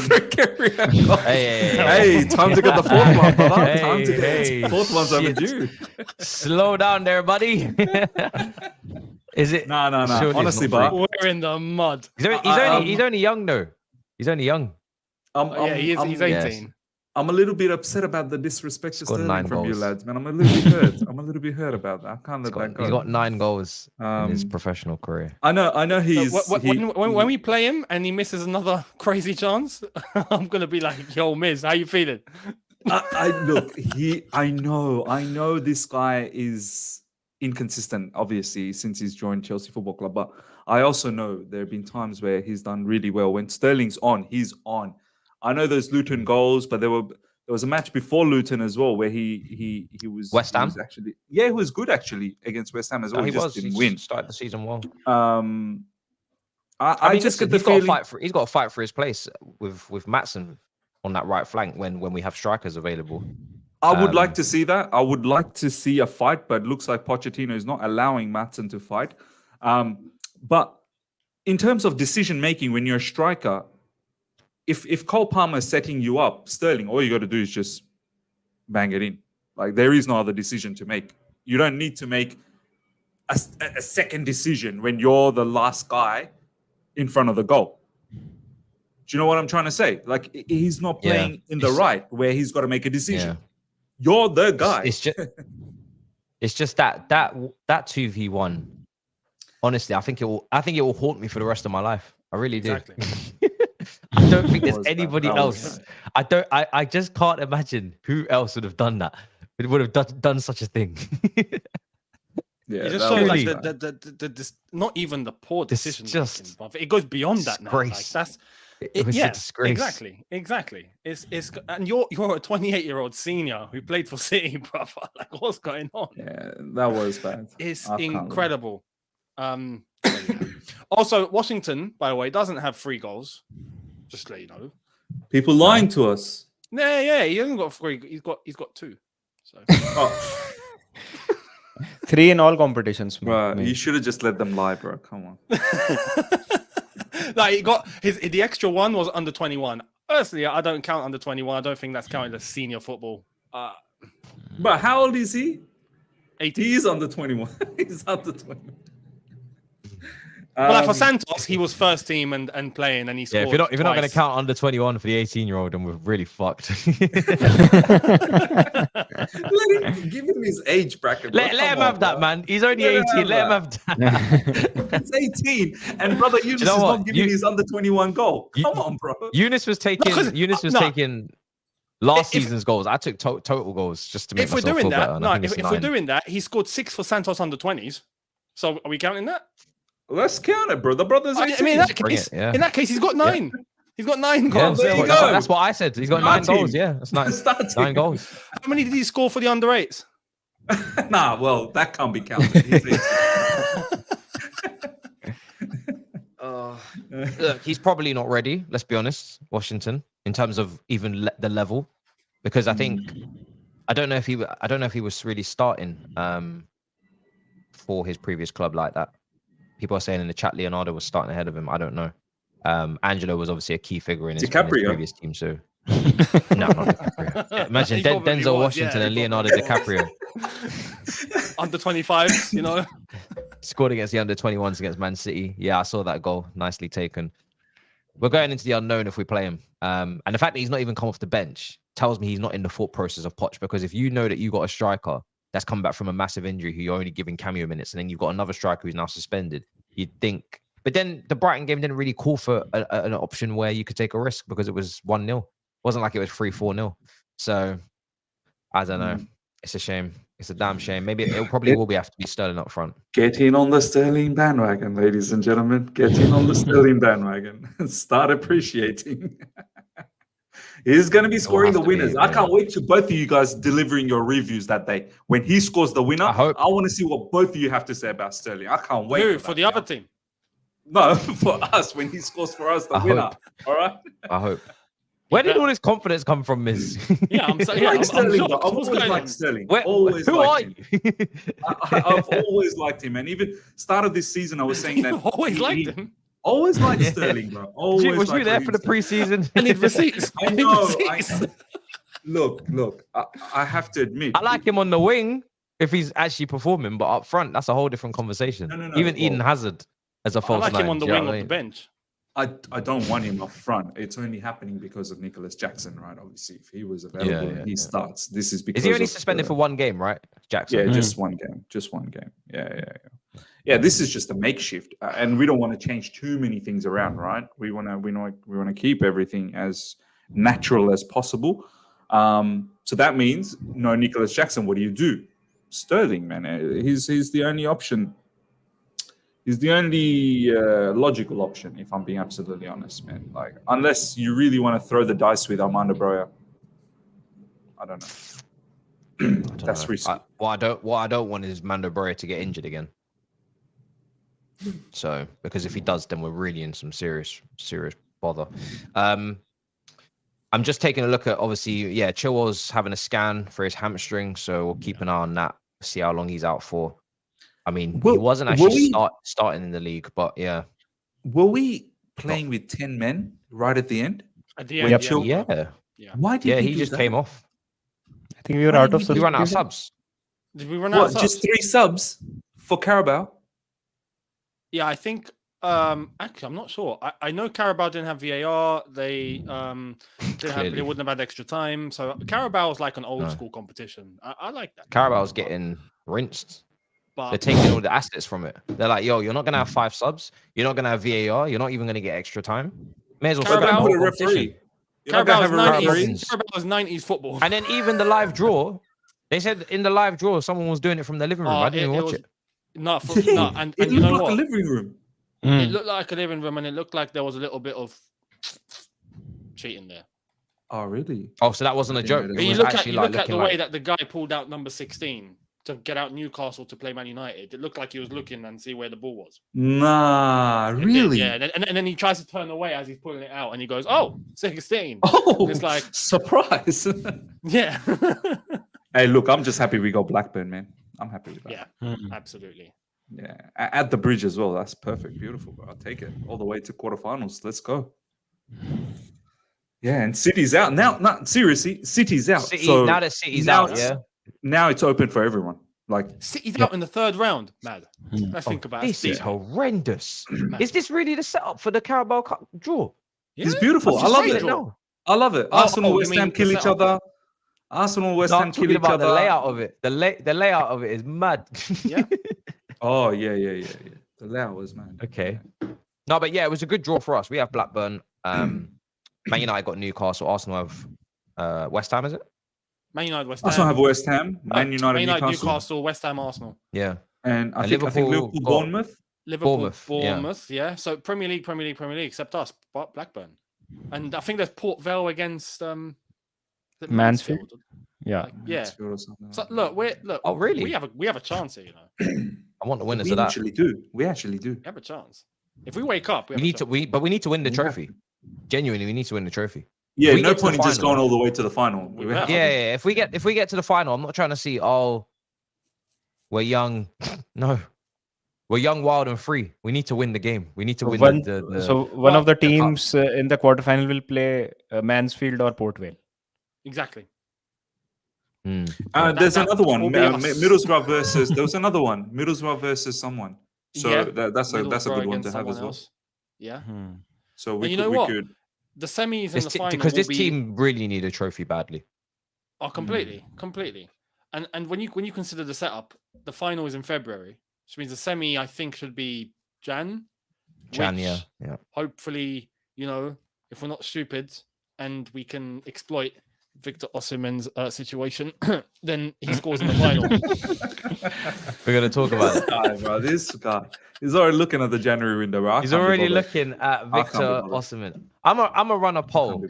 Hey, hey, time to get the fourth one, brother. Hey, Time to get hey, the fourth one's shit. overdue. Slow down there, buddy. Is it? No. Surely it's Honestly, not but we're in the mud. He's only young though. He's only young. Yeah, he's 18. Yes. I'm a little bit upset about the disrespect to Scored Sterling 9 from you goals. lads, man. I'm a little bit hurt about that. I can't let that go. He's got 9 goals in his Um, professional career. I know he's When we play him and he misses another crazy chance, I'm gonna be like, "Yo, Miz, how you feeling?" I know this guy is inconsistent, obviously, since he's joined Chelsea Football Club. But I also know there have been times where he's done really well. When Sterling's on, he's on. I know there's Luton goals, but there was a match before Luton as well where he was West Ham? He was good actually against West Ham as well. No, he just didn't He win. started the season well. I mean, just listen, get the he's got to feeling. fight for. He's got to fight for his place with Maatsen on that right flank when we have strikers available. I would like to see that. I would like to see a fight, but it looks like Pochettino is not allowing Maatsen to fight. But in terms of decision making, when you're a striker, if Cole Palmer is setting you up, Sterling, all you got to do is just bang it in. Like there is no other decision to make. You don't need to make a second decision when you're the last guy in front of the goal. Do you know what I'm trying to say? Like he's not playing in the right where he's got to make a decision. Yeah. You're the guy. It's just that 2v1. Honestly, I think it will haunt me for the rest of my life. I really do. Exactly. I don't think there's was anybody bad. That was else. I just can't imagine who else would have done that. It would have done such a thing. Yeah, It just that shows was like bad. the not even the poor It's decision just making, but it goes beyond that now. Like disgrace. that's It was a disgrace. Exactly. It's and you're a 28-year-old senior who played for City, brother. Like what's going on? Yeah, that was bad. It's I can't lie. incredible. Also, Washington, by the way, doesn't have 3 goals. Just to let you know. People lying to us. Yeah, he hasn't got 3. He's got 2. So Oh, 3 in all competitions. bro, mate. you should have just let them lie, bro. Come on. like he got the extra one was under 21. Personally, I don't count under 21. I don't think that's counted as senior football. But how old is he? 18. He's under 21. He's under 21. But like for Santos, he was first team and playing, and he Yeah, scored. if you're not going to twice. count under 21 for the 18-year-old, then we're really fucked. Give him his age bracket. Bro. let him Come have on, that, bro. man. He's only Let him 18. Let him have have that. He's 18, and brother Younes you know is what? not giving his under 21 goal. You- Come on, bro. Younes was taking. 'cause- Younes was no. taking last If- season's goals. I took total goals just to make If we're myself doing feel better. that, and no. I think If it's we're 9. doing that, he scored 6 for Santos under 20s. So are we counting that? Let's count it, bro. The brother's 18. I mean, in that Bring case, it, yeah. in that case, he's got 9. He's got 9 Yeah, goals. there you that's, go. that's what I said. He's got 9 Start goals. him. Yeah, that's 9. Start 9 him. goals. How many did he score for the under 8s? Nah, well, that can't be counted. He's 18. Look, he's probably not ready. Let's be honest, Washington, in terms of even the level, because I think I don't know if he was really starting for his previous club like that. People are saying in the chat Leonardo was starting ahead of him. I don't know. Angelo was obviously a key figure in his previous team, so no, not DiCaprio. Yeah, imagine He probably Denzel was, Washington yeah, and he Leonardo probably DiCaprio. Under 25s, you know. Scored against the under-21s against Man City. Yeah, I saw that goal. Nicely taken. We're going into the unknown if we play him. And the fact that he's not even come off the bench tells me he's not in the thought process of Poch, because if you know that you got a striker that's come back from a massive injury who you're only giving cameo minutes, and then you've got another striker who's now suspended, you'd think. But then the Brighton game didn't really call for an option where you could take a risk because it was 1-0. It wasn't like it was 3-4-0. So I don't know. It's a shame. It's a damn shame. Maybe it probably will have to be Sterling up front. Get in on the Sterling bandwagon, ladies and gentlemen. Get in on the Sterling bandwagon and start appreciating. He's going to be scoring the winners. I can't wait to both of you guys delivering your reviews that day. When he scores the winner, I want to see what both of you have to say about Sterling. I can't wait. Who, for the other team? No, for us, when he scores for us the winner. All right? I hope. Where did all this confidence come from, Miz? Yeah, I'm Sterling. I've always liked Sterling. Who are you? I've always liked him. And even start of this season, I was saying that always liked him. Always liked Sterling, bro. Always was you there for the preseason? I need receipts. I know. Look. I have to admit, I like him on the wing if he's actually performing, but up front, that's a whole different conversation. No, even Eden Hazard as a false nine. I like him on the wing off the bench. I don't want him up front. It's only happening because of Nicholas Jackson, right? Obviously, if he was available and he starts, this is because. Is he only suspended for one game, right, Jackson? Yeah, just one game. Yeah. This is just a makeshift, and we don't want to change too many things around, right? We want to keep everything as natural as possible. So that means no Nicholas Jackson. What do? Sterling, man. He's the only option. He's the only logical option, if I'm being absolutely honest, man. Like, unless you really want to throw the dice with Armando Broja, I don't know. That's risky. What I don't want is Mando Broja to get injured again. So, because if he does, then we're really in some serious bother. I'm just taking a look at, obviously, Chilwell's having a scan for his hamstring, so we'll keep an eye on that, see how long he's out for. I mean, he wasn't actually starting in the league, but yeah. Were we playing with 10 men right at the end? At the end, yeah. Why did he just came off? I think we were out of subs. We ran out of subs. Did we run out of subs? Just 3 subs for Carabao? Yeah, I think. Actually, I'm not sure. I know Carabao didn't have VAR. They they wouldn't have had extra time. So Carabao's like an old school competition. I like that. Carabao's getting rinsed. But they're taking all the assets from it. They're like, yo, you're not gonna have 5 subs. You're not gonna have VAR. You're not even gonna get extra time. May as well Carabao put a referee. Carabao's 90s football. And then even the live draw, they said in the live draw someone was doing it from the living room. I didn't even watch it. And it you know looked like what? a living room. It looked like a living room, and it looked like there was a little bit of cheating there. Oh, really? Oh, so that wasn't a joke. You look at the way that the guy pulled out number 16 to get out Newcastle to play Man United. It looked like he was looking and see where the ball was. Nah, really? Yeah, and then he tries to turn away as he's pulling it out, and he goes, "Oh, 16." Oh, it's like surprise. Yeah. Hey, look, I'm just happy we got Blackburn, man. I'm happy with that. Yeah, absolutely. Yeah, at the bridge as well. That's perfect, beautiful, bro. I'll take it all the way to quarterfinals. Let's go. Yeah, and City's out now. Not seriously, City's out. Now that City's out, now it's open for everyone. Like City's out in the 3rd round. Mad. Let's think about it. This is horrendous. Is this really the setup for the Carabao Cup draw? Yeah. It's beautiful. I love it. I love it. Arsenal, West Ham kill each other. Arsenal, West Ham kill each other. The layout of it. The layout of it is mad. Yeah. Oh yeah. The layout was mad. Okay. No, but yeah, it was a good draw for us. We have Blackburn. Man United got Newcastle. Arsenal have West Ham, is it? Man United, West Ham. Arsenal have West Ham. Man United, Newcastle, West Ham, Arsenal. Yeah. And I think Liverpool, Bournemouth. Bournemouth. Yeah. So Premier League, except us, Blackburn. And I think there's Port Vale against Mansfield. Yeah. Yeah. So look, oh really? We have a chance here, you know. I want the winners of that. We actually do. We have a chance. If we wake up, we need to win the trophy. Genuinely, we need to win the trophy. Yeah, no point in just going all the way to the final. Yeah. If we get to the final, I'm not trying to see. Oh, we're young. No, we're young, wild, and free. We need to win the game. We need to win. One of the teams in the quarterfinal will play Mansfield or Port Vale. Exactly. There's another one. Middlesbrough versus. There was another one. Middlesbrough versus someone. So that's a Middlesbrough good one against to have as someone well. else. Yeah. So And you know we what? could. The semis and the final because this will be... team really need a trophy badly. Oh, completely. And when you consider the setup, the final is in February, which means the semi I think should be Jan. Yeah. Hopefully, if we're not stupid and we can exploit Victor Osimhen's situation, then he scores in the final. We're gonna talk about it. This guy, he's already looking at the January window. Bro. He's already looking at Victor Osimhen. I'm a run a poll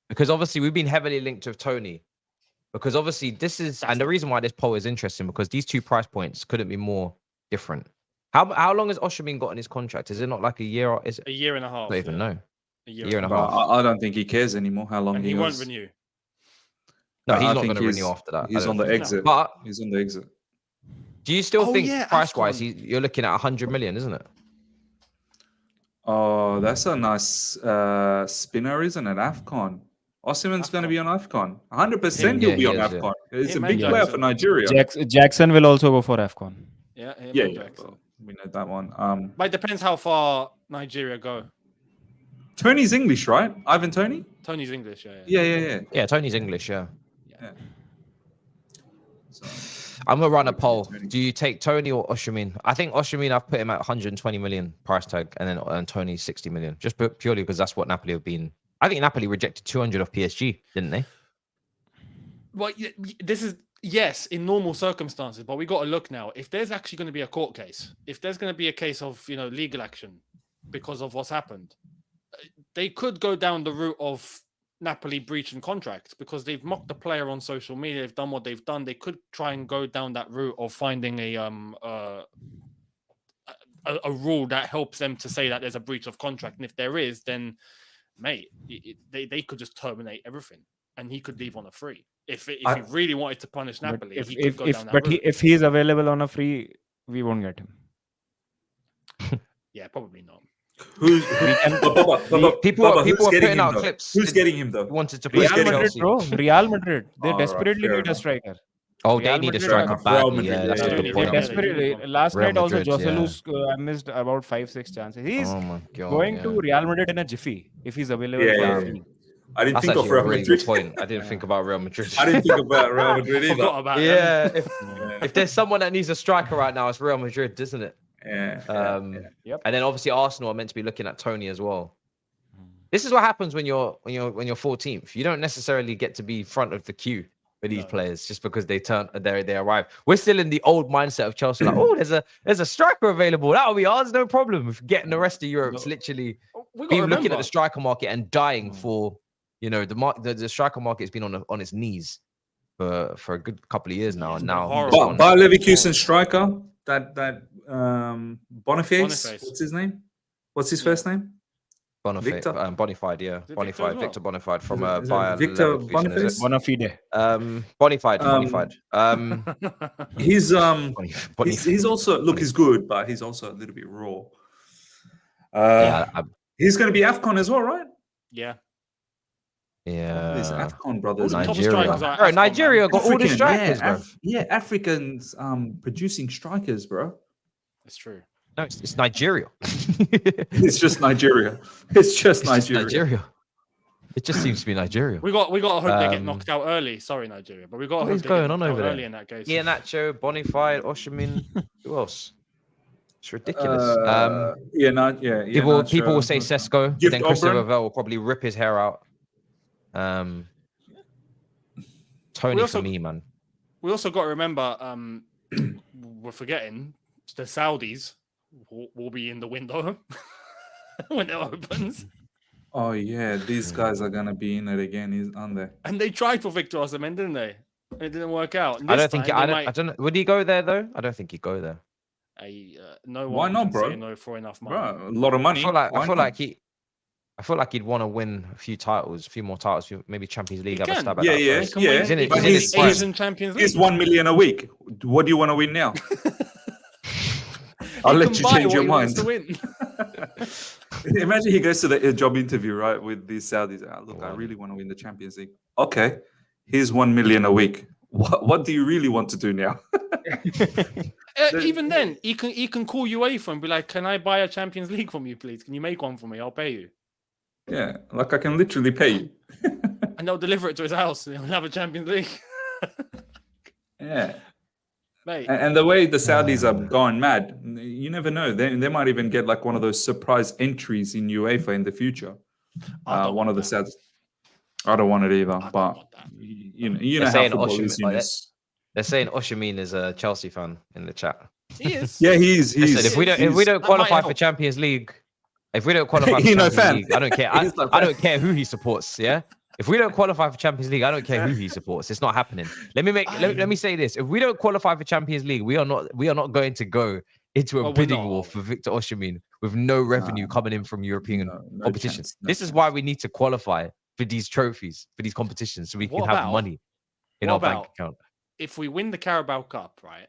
because obviously we've been heavily linked with Tony. Because obviously the reason why this poll is interesting because these two price points couldn't be more different. How long has Osimhen got in his contract? Is it not like a year? Or is it a year and a half? I don't even know. A year and a half. I don't think he cares anymore how long and he won't renew. No, he's not going to renew after that. He's on the exit. But he's on the exit. Do you still think price-wise you're looking at 100 million, isn't it? Oh, that's a nice spinner, isn't it? AFCON. Osimhen's going to be on AFCON. 100% he'll be on AFCON. It's a big player for Nigeria. Jackson will also go for AFCON. Yeah. Well, we know that one. But it depends how far Nigeria go. Tony's English, right? Ivan Toney? Tony's English, yeah. Yeah, Tony's English, yeah. So, I'm gonna run a poll. Do you take Tony or Osimhen? I think Osimhen, I've put him at 120 million price tag, and Tony 60 million, just purely because that's what Napoli have been. I think Napoli rejected 200 of PSG, didn't they? Well, this is yes in normal circumstances, but we got to look now. If there's actually going to be a court case, if there's going to be a case of legal action because of what's happened, they could go down the route of Napoli breaching contract because they've mocked the player on social media. They've done what they've done. They could try and go down that route of finding a rule that helps them to say that there's a breach of contract. And if there is, then mate, they could just terminate everything, and he could leave on a free. If he really wanted to punish Napoli, he could go down that route. If he is available on a free, we won't get him. Yeah, probably not. People are putting out clips. Who's getting him though? Wanted to Real Madrid, bro. Real Madrid. They desperately need a striker. Oh, they need a striker badly. Yeah, that's a good point. Desperately. Last night also, Joselu missed about 5-6 chances. He's going to Real Madrid in a jiffy if he's available. I didn't think of Real Madrid. Point. I didn't think about Real Madrid. I didn't think about Real Madrid either. Forgot about if there's someone that needs a striker right now, it's Real Madrid, isn't it? Yep. And then obviously Arsenal are meant to be looking at Tony as well. This is what happens when you're 14th. You don't necessarily get to be front of the queue for these players just because they arrive. We're still in the old mindset of Chelsea. Like, oh, there's a striker available. That'll be ours, no problem. If getting the rest of Europe's literally been looking at the striker market and dying for the striker market has been on its knees for a good couple of years now. And now Bayer Leverkusen striker that Boniface. What's his name? What's his first name? Victor Bonafide, yeah. Bonafide, Victor Bonafide from Bayer Victor Leverkusen. Bonafide. Bonafide. He's also he's good, but he's also a little bit raw. He's going to be AFCON as well, right? Yeah. Yeah. These AFCON brothers. Nigeria got all the strikers, bro. Africans producing strikers, bro. That's true. No, it's Nigeria. It's just Nigeria. It's just Nigeria. It just seems to be Nigeria. We got to hope they get knocked out early. Sorry, Nigeria, but we got to hope they get knocked out early in that case. Yeah, Nacho, Bonifide, Osimhen. Who else? It's ridiculous. People will say Sesko, then Christopher Ravel will probably rip his hair out. Tony for me, man. We also got to remember, we're forgetting the Saudis will be in the window when it opens. Oh yeah, these guys are gonna be in it again, aren't they? And they tried for Victor Osimhen, didn't they? It didn't work out. I don't think. I don't know. Would he go there though? I don't think he'd go there. No one. Why not, bro? Say no for enough money. Bro, a lot of money. I feel like he'd want to win a few more titles, maybe Champions League. Have a stab at that. Yeah. But he's Asian Champions League. He's 1 million a week. What do you want to win now? I'll let you change your mind. Imagine he goes to the job interview, right, with these Saudis. Look, I really want to win the Champions League. Okay, here's 1 million a week. what do you really want to do now? Even then, he can call UEFA and be like, "Can I buy a Champions League from you, please? Can you make one for me? I'll pay you." Yeah, like I can literally pay you. And they'll deliver it to his house and he'll have a Champions League. Yeah. Mate. And the way the Saudis are going mad, you never know. They might even get like one of those surprise entries in UEFA in the future. One of the Saudis. I don't want it either, but you know how football is. They're saying Oshimin is a Chelsea fan in the chat. He is. Yeah, he is. Listen, if we don't qualify for Champions League, if we don't qualify for Champions League, I don't care. I don't care who he supports. Yeah. If we don't qualify for Champions League, I don't care who he supports. It's not happening. Let me say this: if we don't qualify for Champions League, we are not going to go into a bidding war for Victor Osimhen with no revenue coming in from European competitions. This is why we need to qualify for these trophies, for these competitions, so we can have money in our bank account. If we win the Carabao Cup, right?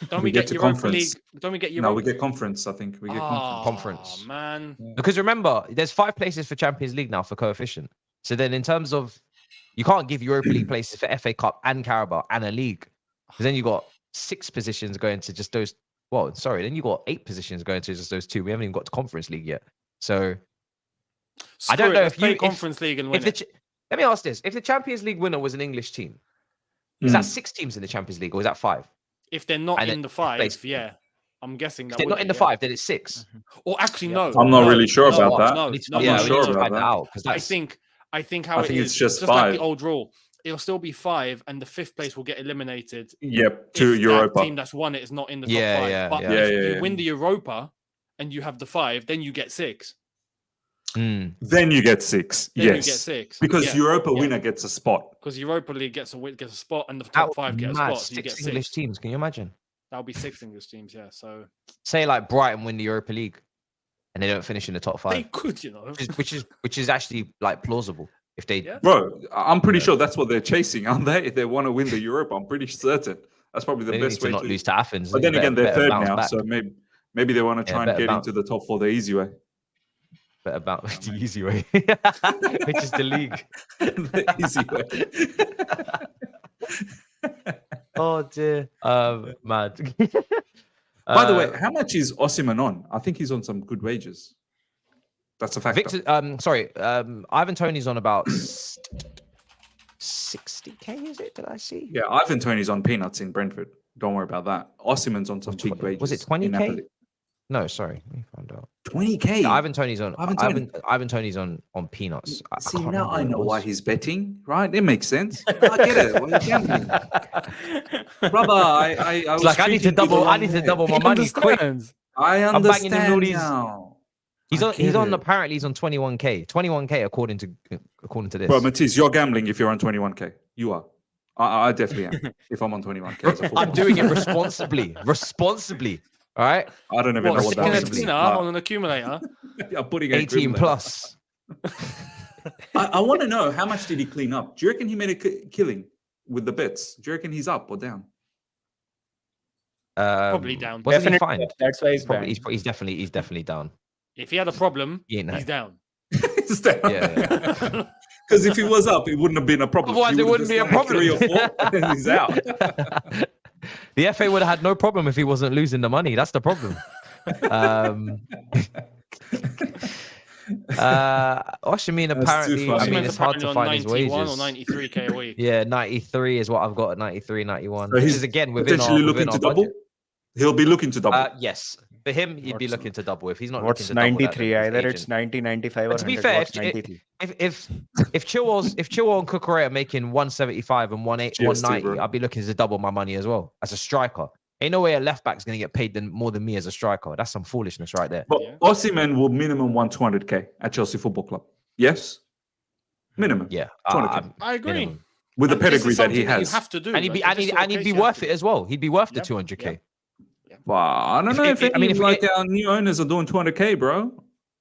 Don't we get Europa League? Don't we get Europa? No, we get conference. I think we get conference. Man, because remember, there's 5 places for Champions League now for coefficient. So then, in terms of, you can't give Europa League places for FA Cup and Carabao and a league, because then you got 6 positions going to just those. Well, sorry, then you got 8 positions going to just those 2. We haven't even got to Conference League yet. So I don't know if you Conference League and win it. Let me ask this: if the Champions League winner was an English team, is that 6 teams in the Champions League, or is that 5? If they're not in the 5, yeah. I'm guessing that if they're not in the 5, then it's 6. Or actually, no. I'm not really sure about that. I'm not sure about that. I think how it is, it's just 5. Like the old rule. It'll still be 5, and the 5th place will get eliminated. Yep, to Europa. That team that's won it is not in the top 5. But if you win the Europa and you have the 5, then you get 6. Then you get 6. Then you get 6 because Europa winner gets a spot. Because Europa League gets a spot, and the top 5 get a spot. So you get 6 English teams. Can you imagine? That'll be 6 English teams. Yeah. So say like Brighton win the Europa League, and they don't finish in the top 5. They could, which is actually like plausible if they. Yeah. Bro, I'm pretty sure that's what they're chasing, aren't they? If they want to win the Europa, I'm pretty certain that's probably the best way to not lose to Athens. But then again, they're third now, so maybe they want to try and get into the top 4 the easy way. About the easy way, which is the league. The easy way. Oh dear, mad. By the way, how much is Osimhen on? I think he's on some good wages. That's a fact. Ivan Toney's on about 60k. Is it? Did I see? Yeah, Ivan Toney's on peanuts in Brentford. Don't worry about that. Osimhen's on some big wages. Was it 20k? No, sorry. Let me find out. 20k. Yeah, Ivan Toney's on. Ivan Toney's on peanuts. See, now I know why he's betting. Right? It makes sense. I get it. Why are you gambling? Brother, I was like I need to double my money quick. I understand now. He's on. Apparently, he's on 21k. 21k according to this. Bro, Matisse, you're gambling if you're on 21k. You are. I definitely am. If I'm on 21k, I'm doing it responsibly. All right. I don't even know what that means. On an accumulator. Yeah, putting 18 plus. I want to know, how much did he clean up? Do you reckon he made a killing with the bets? Do you reckon he's up or down? Probably down. Wasn't he fined? That's why he's definitely down. If he had a problem, he's down. He's down. Yeah. Because if he was up, it wouldn't have been a problem. Otherwise, it wouldn't be a problem. 3 or 4, and he's out. The FA would have had no problem if he wasn't losing the money. That's the problem. Osimhen apparently, I mean, it's hard to find his wages. Or 93k a week. Yeah, 93 is what I've got at 93, 91. So he's again within looking to double. He'll be looking to double. Yes, for him, he'd be looking to double. If he's not what's looking to 93? double, Either it's 90, 95, or to be 100. fair, if Chilwell and Cucurella are making 175 and 190, I'd be looking to double my money as well as a striker. Ain't no way a left back's gonna get paid more than me as a striker. That's some foolishness right there. But Osimhen will minimum want 200k at Chelsea Football Club. Yes, minimum. Yeah, 200k. I agree. Minimum. With the pedigree that he has, you have to do, and he'd be worth it as well. He'd be worth the 200k. Wow, I don't know if our new owners are doing 200k, bro.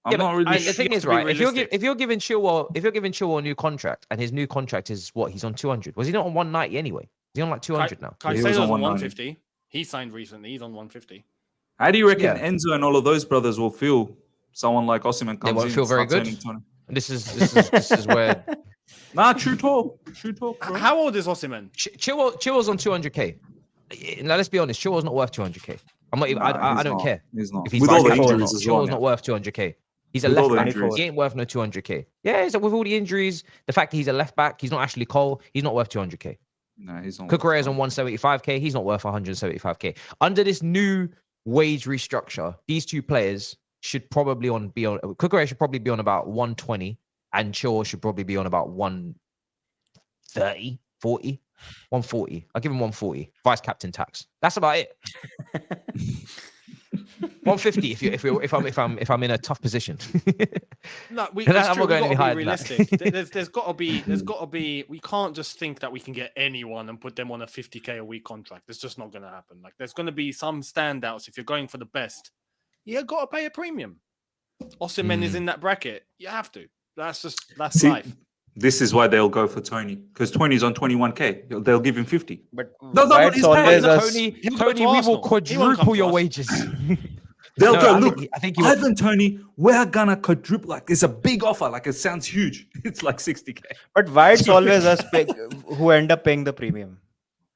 I'm not really sure. The thing is, right? If you're giving Chilwell a new contract, and his new contract is what, he's on 200. Was he not on 190 anyway? Is he on like 200 now? Caicedo's on 150. He signed recently. He's on 150. How do you reckon Enzo and all of those brothers will feel? Someone like Osimhen comes in. They won't feel very good. This is where Nah, true talk. True talk, bro. How old is Osimhen? Chilwell's on 200k. Now let's be honest, Chilwell's not worth 200k. I'm not even. I don't care He's not. if he's With all the vice captain or injuries not. as well. Chilwell's not worth 200k. He's a With all left the back. injuries. He ain't worth no 200k. Yeah, so with all the injuries, the fact that he's a left back, he's not actually Cole. He's not worth 200k. No, he's not. Kukureya's on 175k. He's not worth 175k. Under this new wage restructure, these two players should probably be on. Kukureya should probably be on about 120, and Chilwell should probably be on about 130, 40, 140. I'll give him 140. Vice captain tax. That's about it. 150 if I'm in a tough position. No, we've I'm not got going to any be higher than realistic. There's got to be. We can't just think that we can get anyone and put them on a 50k a week contract. It's just not going to happen. Like, there's going to be some standouts. If you're going for the best, you got to pay a premium. Osimhen is in that bracket. You have to. That's life. This is why they'll go for Tony, because Tony's on 21k. They'll give him 50. But no, it's always us. Tony, go to we will Arsenal. He won't come quadruple to your us. wages. They'll No, go, I look, think- I think you- Ivan Tony, we're gonna quadruple. Like, it's a big offer. Like, it sounds huge. It's like 60k. But why it's always us who end up paying the premium?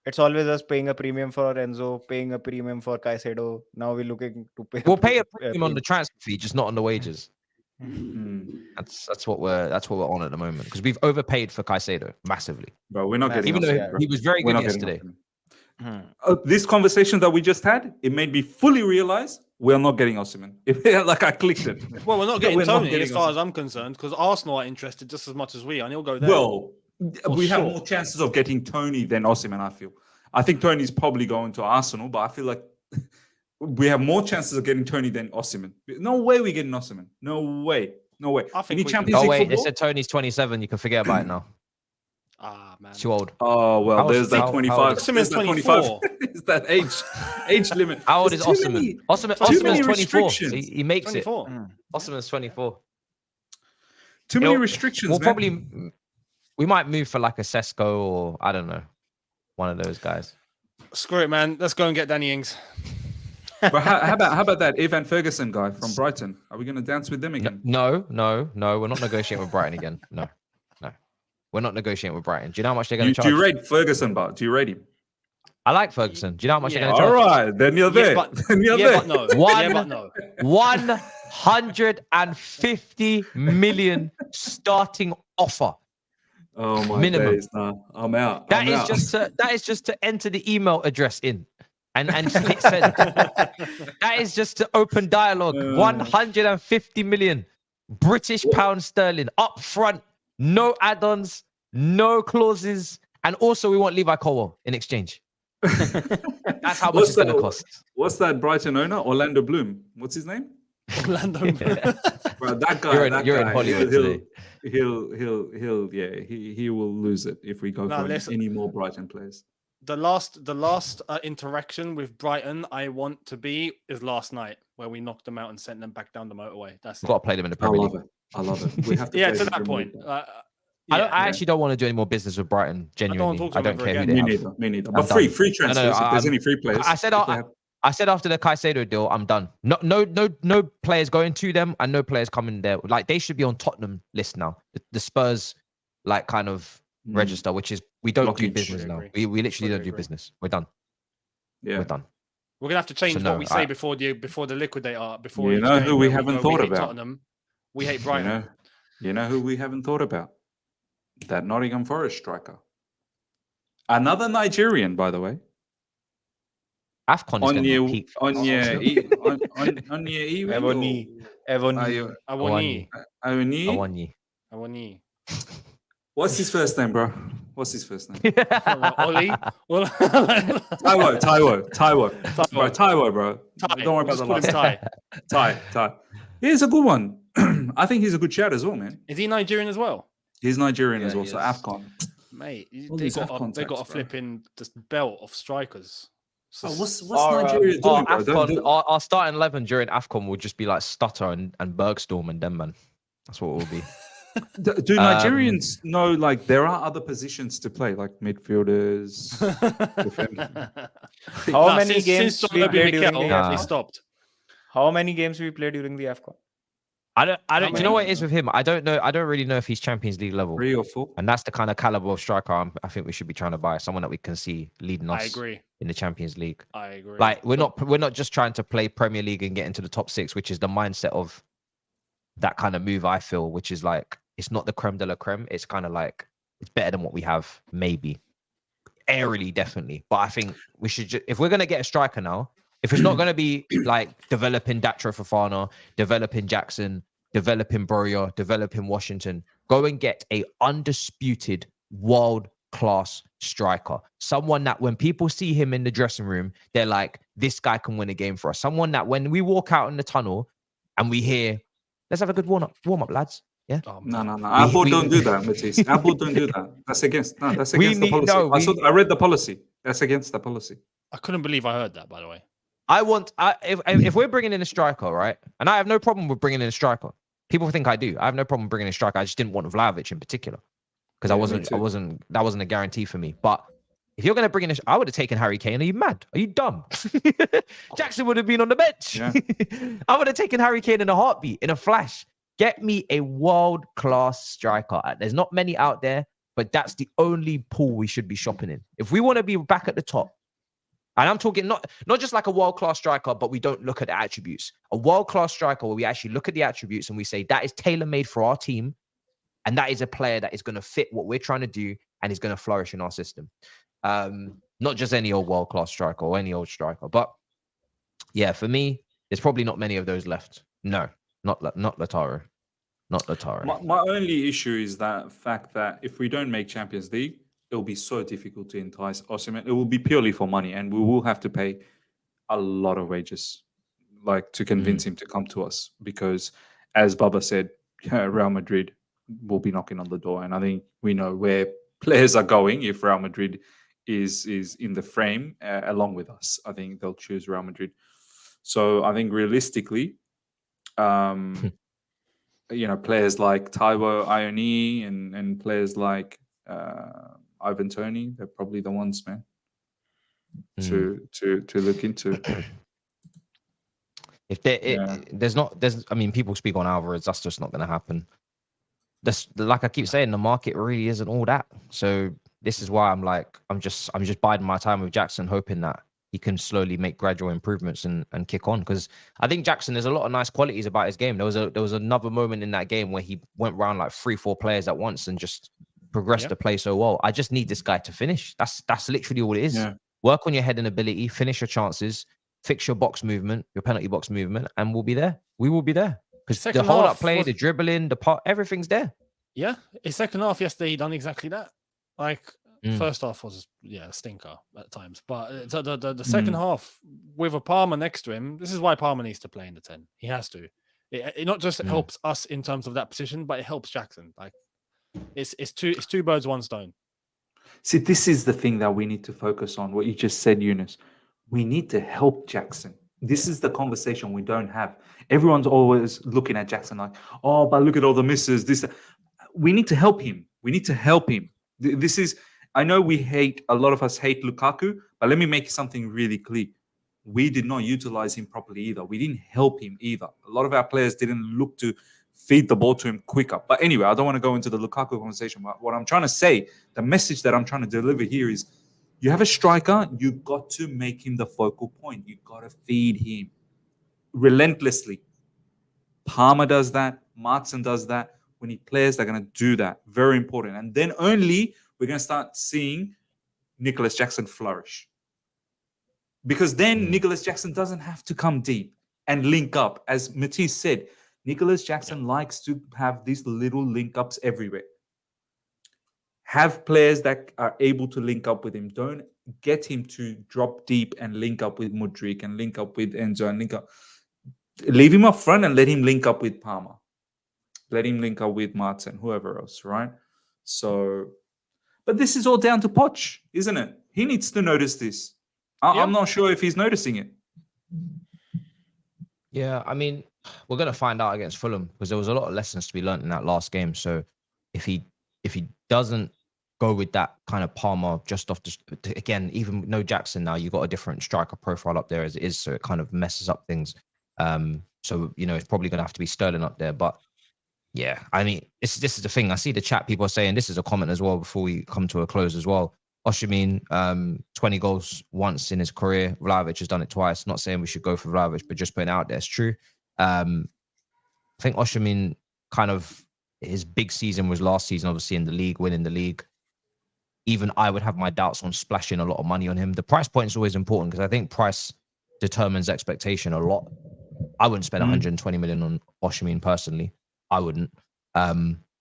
It's always us paying a premium for Enzo, paying a premium for Caicedo. Now we're looking to pay. We'll pay a premium on the transfer fee, just not on the wages. Mm. That's what we're on at the moment, because we've overpaid for Caicedo massively. Bro, we're not getting Even though Osimhen, bro. he was very We're good not getting yesterday. Osimhen. This conversation that we just had, it made me fully realize we're not getting Osimhen. Like, I clicked it. Well, we're not getting We're not Tony getting as far Osimhen. as I'm concerned, because Arsenal are interested just as much as we are, and he'll go there. Well, we have sure. more chances of getting Tony than Osimhen, I feel. I think Tony's probably going to Arsenal, but I feel like we have more chances of getting Tony than Osimhen. No way we're getting Osimhen. No way. No way. I think Any we Champions Oh League wait, they football? said Tony's 27. You can forget about it now. Man. Too old. Oh, well, How old there's is- that how- 25. how old is- There's that 25. It's that age limit. How old is There's too Osimhen? many- Osimhen's many 24. restrictions. He makes 24. it. Osimhen's 24. Too many It'll- restrictions, We'll man. we might move for like a Sesko or I don't know, one of those guys. Screw it, man. Let's go and get Danny Ings. But how about that Evan Ferguson guy from Brighton? Are we going to dance with them again? No. We're not negotiating with Brighton again. No. We're not negotiating with Brighton. Do you know how much they're going to Do charge? you rate Ferguson, but do you rate him? I like Ferguson. Do you know how much Yeah. they're going to All charge? right, then you're there. Then you're Yeah, there. but no. One- Yeah, but no. 150 million starting offer. Oh my Minimum. days, nah. I'm out. That I'm is out. just to enter the email address in and hit send. That is just to open dialogue. 150 million British pound sterling up front, no add-ons, no clauses, and also we want Levi Colwell in exchange. That's how much What's it's going to that? cost. What's that Brighton owner? Orlando Bloom. What's his name? Orlando. Bro, that guy. You're in Hollywood today. He will lose it if we go No, for listen. any more Brighton players. The last interaction with Brighton I want to be is last night, where we knocked them out and sent them back down the motorway. That's We've got to play them in the I Premier love League. it. I love it. We have to yeah, play to the that Premier point. League. I actually don't want to do any more business with Brighton. Genuinely, talk to I them don't ever care who again. they Me have. neither. Me neither. I'm But free done. transfers. If there's any free players. I said if they have- I said after the Caicedo deal, I'm done. No players going to them and no players coming there. Like they should be on Tottenham list now. The Spurs like kind of register, which is we don't do Blockage. business now. Agree. We literally Fully don't do agree. business. We're done. Yeah. We're done. We're gonna have to change So no, what we say I- before the liquidator. Before You each know game who we where haven't go, thought hate about? Tottenham. We hate Brighton. You know who we haven't thought about? That Nottingham Forest striker. Another Nigerian, by the way. AFCON is going to be peak for us. Evony. Awani. Awani. What's his first name, bro? What's his first name? Oli. Well, Taiwo. Bro, Taiwo, bro. Don't worry about the last name. Ty. He's a good one. I think he's a good shout as well, man. Is he Nigerian as well? He's Nigerian Yeah, as well, he so is. AFCON. Mate, All they these got AFCON a tax, bro. flipping this belt of strikers. Oh, what's Our, Nigeria doing, bro? AFCON, our starting 11 during AFCON will just be like Stutter and Bergstorm and them, man. That's what it will be. Do Nigerians know, like, there are other positions to play, like midfielders? How many games since we Obi played during Mikel, the Nah. they AFCON? stopped? How many games we played during the AFCON? I don't. How Do you know many? what it is with him? I don't know. I don't really know if he's Champions League level. 3 or 4. And that's the kind of caliber of striker I think we should be trying to buy. Someone that we can see leading I us agree. in the Champions League. I agree. Like we're not just trying to play Premier League and get into the top 6, which is the mindset of that kind of move. I feel, which is like it's not the creme de la creme. It's kind of like it's better than what we have, maybe. Airily, definitely. But I think we should if we're gonna get a striker now, if it's not gonna be like developing Datro Fofana, developing Jackson, developing Broja, developing Washington, go and get a undisputed world-class striker. Someone that when people see him in the dressing room, they're like, this guy can win a game for us. Someone that when we walk out in the tunnel and we hear, let's have a good warm-up, lads. Yeah. No. Apple don't do that, Matisse. Apple don't do that. That's against the policy. I read the policy. That's against the policy. I couldn't believe I heard that, by the way. If we're bringing in a striker, right? And I have no problem with bringing in a striker. People think I do. I have no problem bringing in a striker. I just didn't want Vlahovic in particular because that wasn't a guarantee for me. But if you're going to bring in I would have taken Harry Kane. Are you mad? Are you dumb? Jackson would have been on the bench. Yeah. I would have taken Harry Kane in a heartbeat, in a flash. Get me a world-class striker. There's not many out there, but that's the only pool we should be shopping in. If we want to be back at the top, and I'm talking not just like a world-class striker, but we don't look at the attributes. A world-class striker where we actually look at the attributes and we say that is tailor-made for our team, and that is a player that is going to fit what we're trying to do and is going to flourish in our system. Not just any old world-class striker or any old striker. But yeah, for me, there's probably not many of those left. No, not Lautaro. Not Lautaro. My only issue is that fact that if we don't make Champions League, it will be so difficult to entice Osimhen. It will be purely for money, and we will have to pay a lot of wages, like to convince him to come to us. Because, as Baba said, Real Madrid will be knocking on the door, and I think we know where players are going if Real Madrid is in the frame along with us. I think they'll choose Real Madrid. So I think realistically, players like Taiwo Ione and players like Ivan Toney, they're probably the ones, man, to look into. If people speak on Alvarez, that's just not going to happen. Like I keep saying, the market really isn't all that. So this is why I'm just biding my time with Jackson, hoping that he can slowly make gradual improvements and kick on. Because I think Jackson, there's a lot of nice qualities about his game. There was another moment in that game where he went around like 3-4 players at once and just progressed to play so well. I just need this guy to finish. That's literally all it is. Yeah. Work on your head and ability, finish your chances, fix your box movement, your penalty box movement, and we'll be there. We will be there. Because the hold up play, the dribbling, the part, everything's there. Yeah. His second half yesterday, he done exactly that. Like, first half was a stinker at times, but the second half with a Palmer next to him, this is why Palmer needs to play in the 10. He has to. It not just helps us in terms of that position, but it helps Jackson. Like it's two birds, one stone. See, this is the thing that we need to focus on. What you just said, Younes. We need to help Jackson. This is the conversation we don't have. Everyone's always looking at Jackson like, oh, but look at all the misses. This, we need to help him. We need to help him. This is. I know a lot of us hate Lukaku, but let me make something really clear. We did not utilize him properly either. We didn't help him either. A lot of our players didn't look to feed the ball to him quicker. But anyway, I don't want to go into the Lukaku conversation. But what I'm trying to say, the message that I'm trying to deliver here is, you have a striker, you got to make him the focal point. You got to feed him relentlessly. Palmer does that. Martin does that. We need players that are going to do that. Very important. And then only we're going to start seeing Nicholas Jackson flourish. Because then Nicholas Jackson doesn't have to come deep and link up. As Matisse said, Nicholas Jackson likes to have these little link-ups everywhere. Have players that are able to link up with him. Don't get him to drop deep and link up with Mudryk and link up with Enzo and link up. Leave him up front and let him link up with Palmer. Let him link up with Martin, whoever else, right? So, but this is all down to Poch, isn't it? He needs to notice this. I'm not sure if he's noticing it. Yeah, I mean, we're going to find out against Fulham because there was a lot of lessons to be learned in that last game. So if he doesn't go with that kind of Palmer just off the, again, even no Jackson now, you've got a different striker profile up there as it is. So it kind of messes up things. So, you know, it's probably going to have to be Sterling up there. But yeah, I mean, this is the thing. I see the chat people are saying, this is a comment as well before we come to a close as well. Osimhen, 20 goals once in his career. Vlahovic has done it twice. Not saying we should go for Vlahovic, but just putting it out there. It's true. I think Osimhen kind of, his big season was last season, obviously in the league, winning the league. Even I would have my doubts on splashing a lot of money on him. The price point is always important because I think price determines expectation a lot. I wouldn't spend 120 million on Osimhen personally. I wouldn't.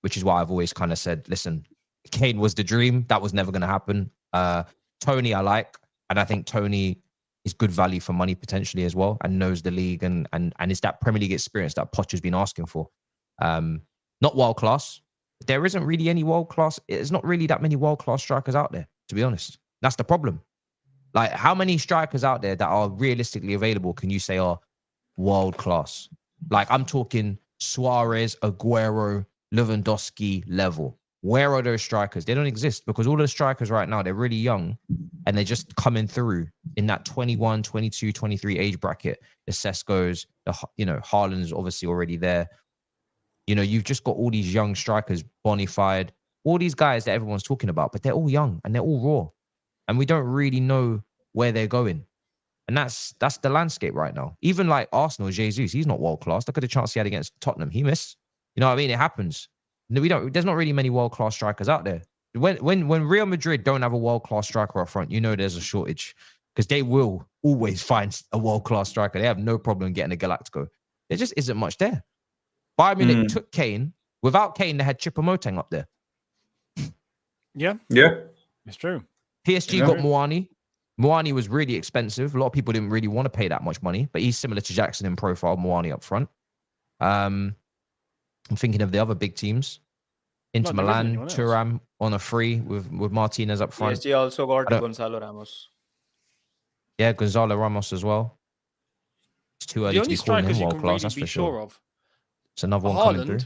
Which is why I've always kind of said, listen, Kane was the dream. That was never going to happen. Tony, I like. And I think Tony is good value for money potentially as well and knows the league and it's that Premier League experience that Poch has been asking for. Not world class. There isn't really any world class. There's not really that many world class strikers out there, to be honest. That's the problem. Like, how many strikers out there that are realistically available can you say are world class? Like, I'm talking Suarez, Aguero, Lewandowski level. Where are those strikers? They don't exist because all the strikers right now, they're really young and they're just coming through in that 21, 22, 23 age bracket. The Sesco's, Haaland's obviously already there. You know, you've just got all these young strikers, Bonafide, all these guys that everyone's talking about, but they're all young and they're all raw. And we don't really know where they're going. And that's the landscape right now. Even like Arsenal, Jesus, he's not world class. Look at the chance he had against Tottenham. He missed. You know what I mean? It happens. There's not really many world-class strikers out there. When Real Madrid don't have a world-class striker up front, you know there's a shortage because they will always find a world-class striker. They have no problem getting a Galactico. There just isn't much there. Bayern Munich took Kane. Without Kane, they had Choupo-Moting up there. Yeah. It's true. PSG got Moani. Moani was really expensive. A lot of people didn't really want to pay that much money, but he's similar to Jackson in profile, Moani up front. I'm thinking of the other big teams. Inter Milan, Thuram on a free with Martinez up front. PSG also got Gonzalo Ramos. Yeah, Gonzalo Ramos as well. It's too early to be calling him world class, that's for sure. It's another one coming through.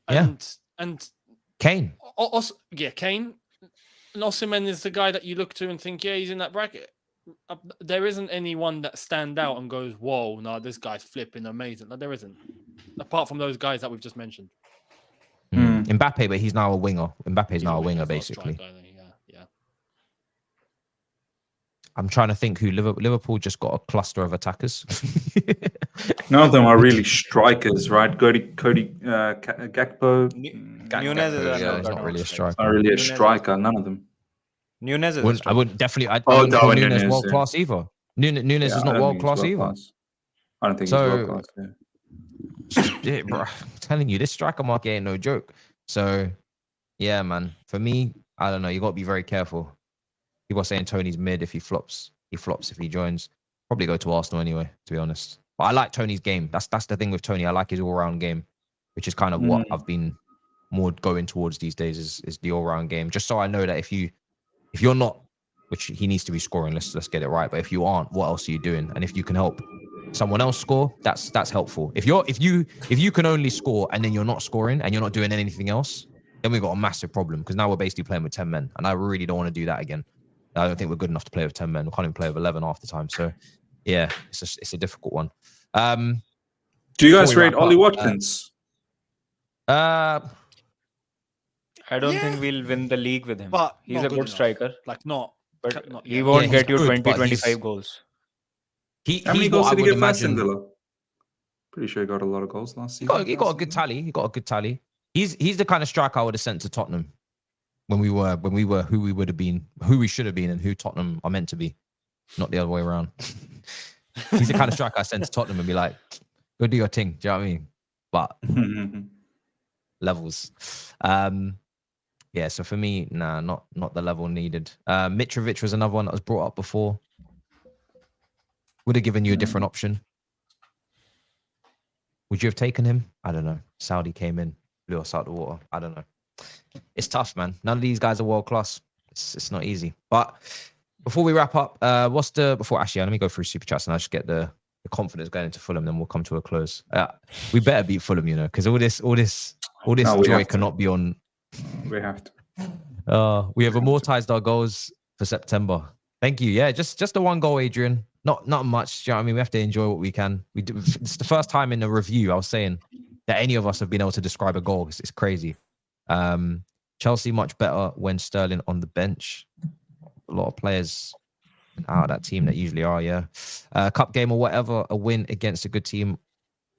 And Kane. Kane. And Osimhen is the guy that you look to and think, yeah, he's in that bracket. There isn't anyone that stand out and goes, whoa, no, this guy's flipping amazing. Like, there isn't. Apart from those guys that we've just mentioned. Mbappe, but he's now a winger. Mbappe's now a winger, basically. Yeah. I'm trying to think who Liverpool just got a cluster of attackers. None of them are really strikers, right? Cody Gakpo. Younes is not really a striker. Not really a striker. None of them. Younes is a striker. I wouldn't definitely. I don't call Younes world class either. Younes is not world class either. I don't think he's world class. Yeah, bro. I'm telling you, this striker market ain't no joke. So, yeah, man. For me, I don't know. You got to be very careful. People are saying Tony's mid if he flops. He flops if he joins. Probably go to Arsenal anyway, to be honest. But I like Tony's game. That's the thing with Tony. I like his all-round game, which is kind of what I've been more going towards these days is the all-round game. Just so I know that if you're not, which he needs to be scoring, let's get it right. But if you aren't, what else are you doing? And if you can help someone else score, that's helpful. If you can only score and then you're not scoring and you're not doing anything else, then we've got a massive problem because now we're basically playing with 10 men, and I really don't want to do that again. I don't think we're good enough to play with 10 men. We can't even play with 11 half the time. So, yeah, it's a difficult one. Do you guys rate Ollie Watkins? I don't think we'll win the league with him. But he's a good striker. He won't get you 20-25 goals. How many goals did he get last in Villa? Pretty sure he got a lot of goals last season. He got a good tally. He's the kind of striker I would have sent to Tottenham when we were who we would have been, who we should have been, and who Tottenham are meant to be, not the other way around. He's the kind of striker I send to Tottenham and be like, go do your thing. Do you know what I mean? But levels. Yeah, so for me, not the level needed. Mitrovic was another one that was brought up before. Would have given you a different option. Would you have taken him? I don't know. Saudi came in, blew us out the water. I don't know. It's tough, man. None of these guys are world class. It's not easy. But before we wrap up, let me go through super chats and I'll just get the confidence going into Fulham. Then we'll come to a close. We better beat Fulham, because all this joy cannot be on. We have to. We have amortized our goals for September. Thank you. Yeah, just the one goal, Adrian. Not much. Do you know what I mean? We have to enjoy what we can. We do. It's the first time in the review I was saying that any of us have been able to describe a goal. It's crazy. Chelsea much better when Sterling on the bench. A lot of players out of that team that usually are. Yeah, cup game or whatever. A win against a good team,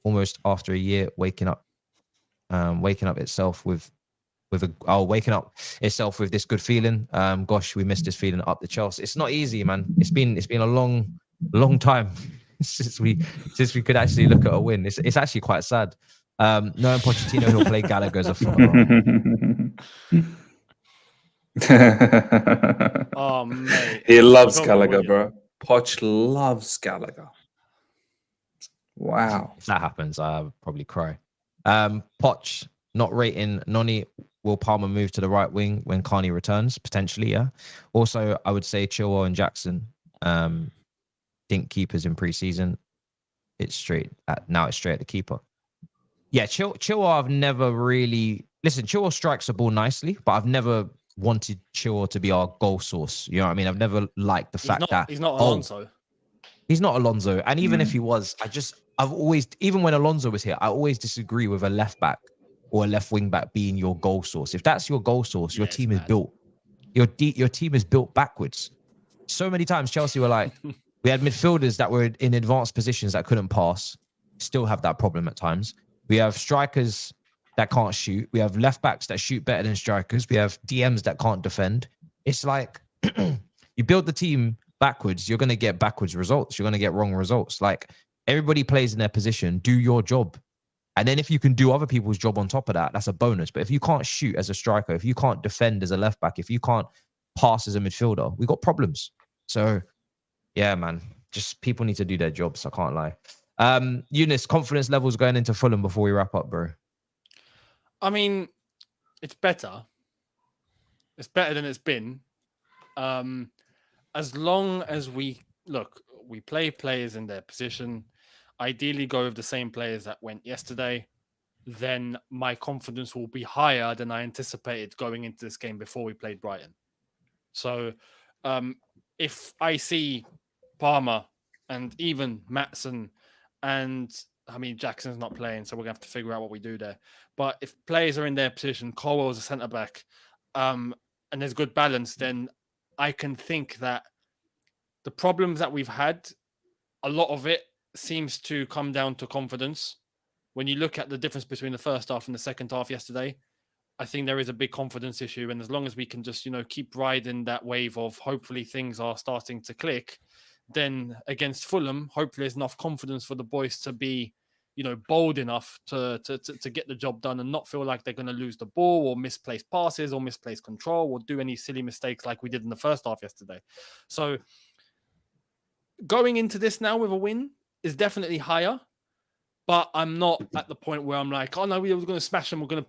almost after a year waking up itself with waking up itself with this good feeling. Gosh, we missed this feeling up the Chelsea. It's not easy, man. It's been a long time since we could actually look at a win. It's actually quite sad. Knowing Pochettino, he'll play Gallagher as a Oh mate, He loves Don't Gallagher, worry. bro. Poch loves Gallagher. Wow. If that happens, I'll probably cry. Poch not rating Noni. Will Palmer move to the right wing when Carney returns? Potentially, yeah. Also, I would say Chilwell and Jackson. Dink keepers in pre-season. It's straight at the keeper. Yeah, Chilwell. I've never really Chilwell strikes the ball nicely, but I've never wanted Chilwell to be our goal source. You know what I mean? I've never liked the fact that he's not Alonso. He's not Alonso. And even if he was, I've always, even when Alonso was here, I always disagree with a left back or a left wing back being your goal source. If that's your goal source, your team is built. Your team is built backwards. So many times Chelsea were like, we had midfielders that were in advanced positions that couldn't pass. Still have that problem at times. We have strikers that can't shoot. We have left backs that shoot better than strikers. We have DMs that can't defend. It's like you build the team backwards, you're going to get backwards results. You're going to get wrong results. Like everybody plays in their position. Do your job. And then if you can do other people's job on top of that, that's a bonus. But if you can't shoot as a striker, if you can't defend as a left back, if you can't pass as a midfielder, we got problems. So yeah, man, just people need to do their jobs. I can't lie. Younes, confidence levels going into Fulham before we wrap up, bro. I mean, it's better. It's better than it's been. As long as we play players in their position, ideally go with the same players that went yesterday, then my confidence will be higher than I anticipated going into this game before we played Brighton. So if I see Palmer and even Maatsen and Jackson's not playing, so we're going to have to figure out what we do there. But if players are in their position, Colwell's a centre-back, and there's good balance, then I can think that the problems that we've had, a lot of it seems to come down to confidence. When you look at the difference between the first half and the second half yesterday, I think there is a big confidence issue. And as long as we can just, keep riding that wave of hopefully things are starting to click, then against Fulham, hopefully there's enough confidence for the boys to be, bold enough to get the job done and not feel like they're going to lose the ball or misplace passes or misplace control or do any silly mistakes like we did in the first half yesterday. So going into this now with a win is definitely higher, but I'm not at the point where I'm like, oh no, we're going to smash them. We're going to,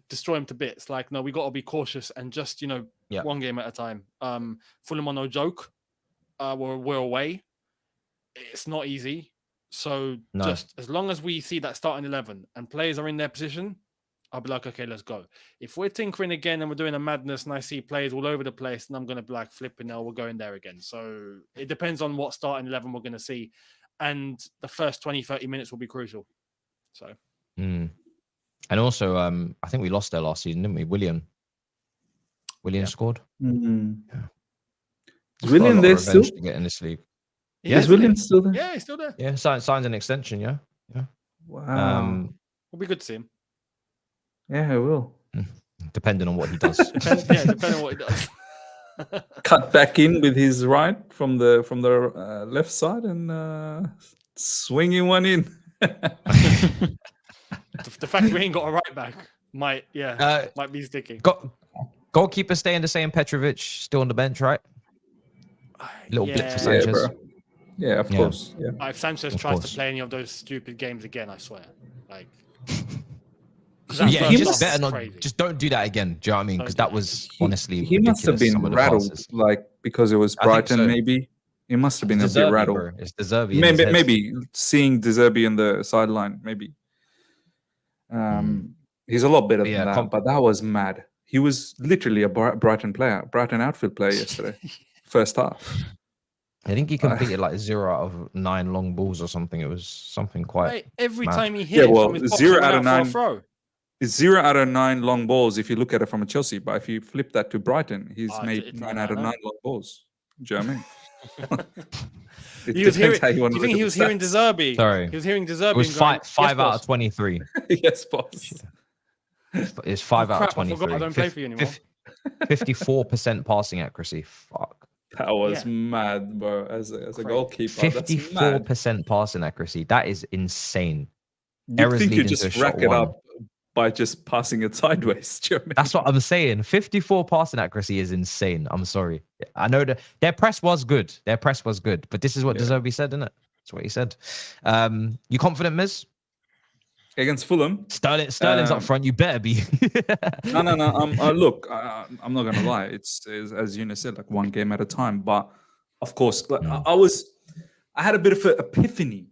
destroy them to bits. Like, no, we got to be cautious and just, one game at a time. Fulham are no joke. We're away. It's not easy. So just as long as we see that starting 11 and players are in their position, I'll be like, okay, let's go. If we're tinkering again and we're doing a madness and I see players all over the place, then I'm going to be like, flipping now, we're going there again. So it depends on what starting 11 we're going to see. And the first 20, 30 minutes will be crucial. So. And also, I think we lost there last season, didn't we? William scored. Mm-hmm. Yeah. Is William there still? To get in this league. Yeah, is William still there? Yeah, he's still there. Yeah, signs an extension. Yeah. Wow. It'll be good to see him. Yeah, I will. Depending on what he does. Depending on what he does. Cut back in with his right from the left side and swinging one in. The fact we ain't got a right back might be sticky. Goalkeeper staying the same. Petrovic still on the bench, right? Little blip for Sanchez. Bro. Yeah, of course. Yeah. If Sanchez tries to play any of those stupid games again, I swear. Yeah, just better not. Just don't do that again. Do you know what I mean? Because that was honestly. He must have been rattled, because it was Brighton. So. Maybe he must have been a bit rattled. Bro. It's De Zerbi. Maybe seeing De Zerbi on the sideline. Maybe. He's a lot better than that, but that was mad. He was literally a Brighton outfield player yesterday. first half. I think he completed like 0 out of 9 long balls or something. It was something quite. Mate, every mad. time he hit it from his box, 0 it went out of out for a 9. throw. It's 0 out of 9 long balls if you look at it from a Chelsea. But if you flip that to Brighton, he's made 9 out of 9 long balls. Do you know what I mean? He was hearing. how you Do want you to think look he at was the hearing stats. Deserbi? Sorry. He was hearing Deserbi. It was and going, five yes, out boss." of 23. Yes, boss. It's 5 Oh, out of crap, I 23. forgot I don't play for you anymore. 54% passing accuracy. Fuck. That was Yeah. mad, bro. As a Crazy. goalkeeper, that's mad. 54% passing accuracy. That is insane. You'd Errors think you leading to a just shot rack it one. up by just passing it sideways. Do you know what I mean? That's what I'm saying. 54 passing accuracy is insane. I'm sorry. I know that their press was good. But this is what Yeah. Deserbi said, isn't it? That's what he said. You confident, Miz? Against Fulham. Sterling's up front. You better be. No. Look, I'm not gonna lie. It's as Younes said, like one game at a time. But of course, like, I had a bit of an epiphany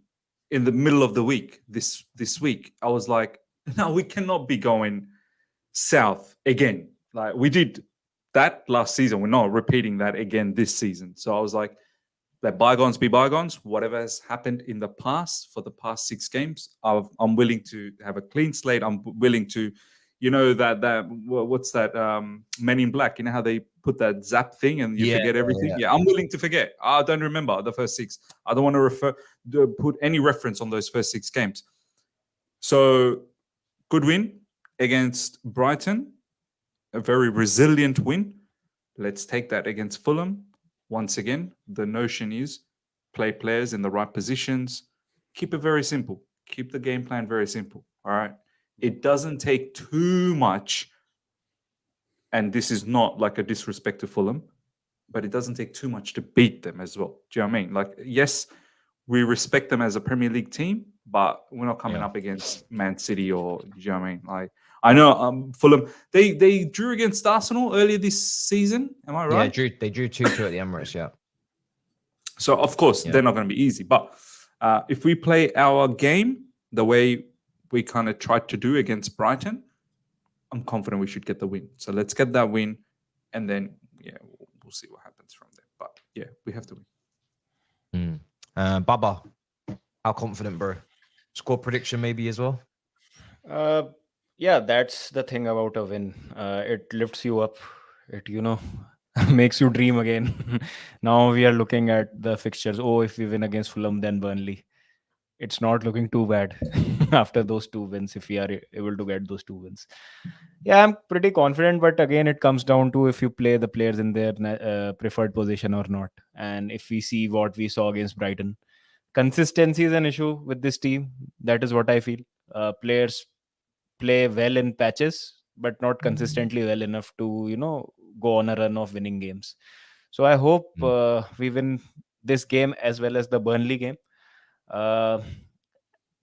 in the middle of the week. This week, I was like, no, we cannot be going south again. Like we did that last season. We're not repeating that again this season. So I was like, let bygones be bygones. Whatever has happened in the past for the past 6 games, I'm willing to have a clean slate. I'm willing to, what's that? Men in Black. You know how they put that zap thing and you forget everything. Yeah, I'm willing to forget. I don't remember the first 6. I don't want to put any reference on those first 6 games. So good win against Brighton, a very resilient win. Let's take that against Fulham. Once again, the notion is play players in the right positions. Keep it very simple. Keep the game plan very simple. All right. It doesn't take too much. And this is not like a disrespect to Fulham, but it doesn't take too much to beat them as well. Do you know what I mean? Like, yes, we respect them as a Premier League team, but we're not coming up against Man City or, do you know what I mean? Like, I know Fulham, they drew against Arsenal earlier this season. Am I right? Yeah, they drew 2-2 at the Emirates, yeah. So, of course, they're not going to be easy. But if we play our game the way we kind of tried to do against Brighton, I'm confident we should get the win. So let's get that win. And then, we'll see what happens from there. But, we have to win. Baba, how confident, bro? Score prediction maybe as well? Yeah, that's the thing about a win. It lifts you up. It, makes you dream again. Now we are looking at the fixtures. Oh, if we win against Fulham, then Burnley. It's not looking too bad after those 2 wins, if we are able to get those 2 wins. Yeah, I'm pretty confident, but again, it comes down to if you play the players in their preferred position or not. And if we see what we saw against Brighton, consistency is an issue with this team. That is what I feel. Players play well in patches, but not consistently well enough to, go on a run of winning games. So I hope we win this game as well as the Burnley game.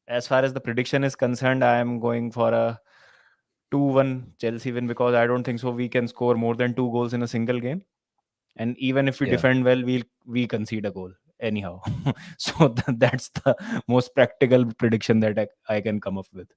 As far as the prediction is concerned, I am going for a 2-1 Chelsea win because I don't think so we can score more than 2 goals in a single game. And even if we defend well, we concede a goal anyhow. So that's the most practical prediction that I can come up with.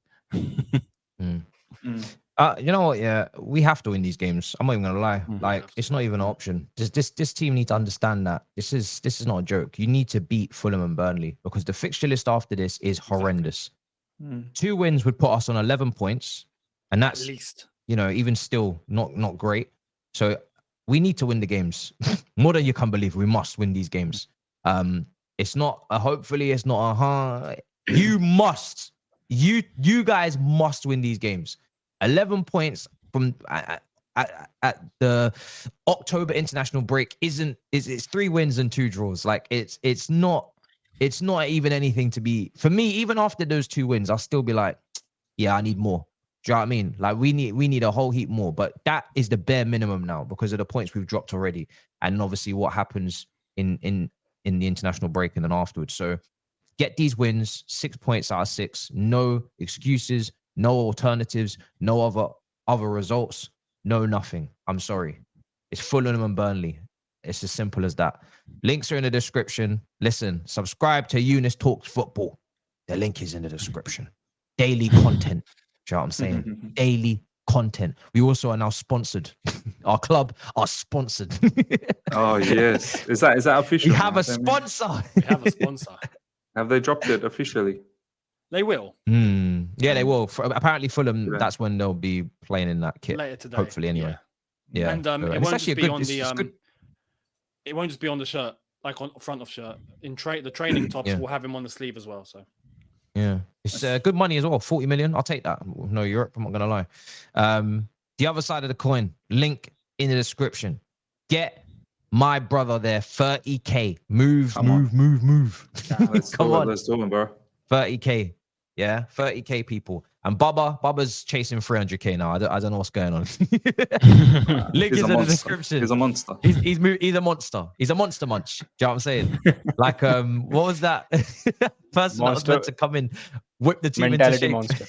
You know what? Yeah, we have to win these games. I'm not even gonna lie. Like, it's not even an option. This team need to understand that this is not a joke. You need to beat Fulham and Burnley because the fixture list after this is horrendous. 2 wins would put us on 11 points, and that's At least, even still not great. So we need to win the games more than you can believe. We must win these games. It's not a hopefully. It's not a You must. You guys must win these games. 11 points from at the October international break it's 3 wins and 2 draws. Like it's not even anything to be for me. Even after those 2 wins, I'll still be like, yeah, I need more. Do you know what I mean? Like we need a whole heap more. But that is the bare minimum now because of the points we've dropped already, and obviously what happens in the international break and then afterwards. So get these wins, 6 points out of 6. No excuses. No alternatives, no other results, no nothing. I'm sorry. It's Fulham and Burnley. It's as simple as that. Links are in the description. Listen, subscribe to Younes Talks Football. The link is in the description. Daily content. Do you know what I'm saying? Daily content. We also are now sponsored. Our club are sponsored. Oh yes, is that official? We have now? a sponsor. We have a sponsor. Have they dropped it officially? They will Yeah, they will. Apparently, Fulham. Yeah. That's when they'll be playing in that kit. later today. Hopefully, anyway. Yeah, And so- it it's won't actually just be a on good. the It's good. it won't just be on the shirt, like on front of shirt. The training tops Yeah. will have him on the sleeve as well. So Yeah, it's good money as well. 40 million. I'll take that. No Europe. I'm not gonna lie. The other side of the coin. Link in the description. Get my brother there. 30k. Move. Come on. Let's Come do it. on. Let's do it, bro. 30k. Yeah, 30k people. And Bubba's chasing 300k now. I don't know what's going on. Link He's is a in the monster. description. He's a monster. He's a monster. He's a monster munch. Do you know what I'm saying? Like what was that person that was Monster- meant to come in, whip the team Mentality into shape? monster.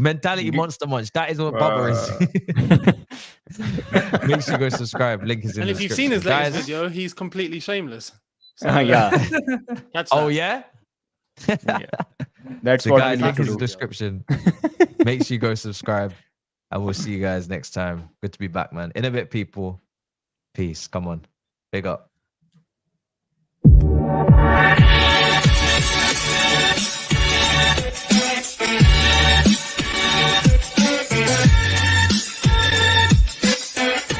Mentality monster munch. That is what Bubba is. Make sure you go subscribe. Link is in and the if you've seen his description. latest Guys, video, he's completely shameless. So, Yeah, catch oh that. yeah. that's So what guys, we need link to is in do. the description. Make sure you go subscribe, and we'll see you guys next time. Good to be back, man. In a bit, people. Peace. Come on. Big up.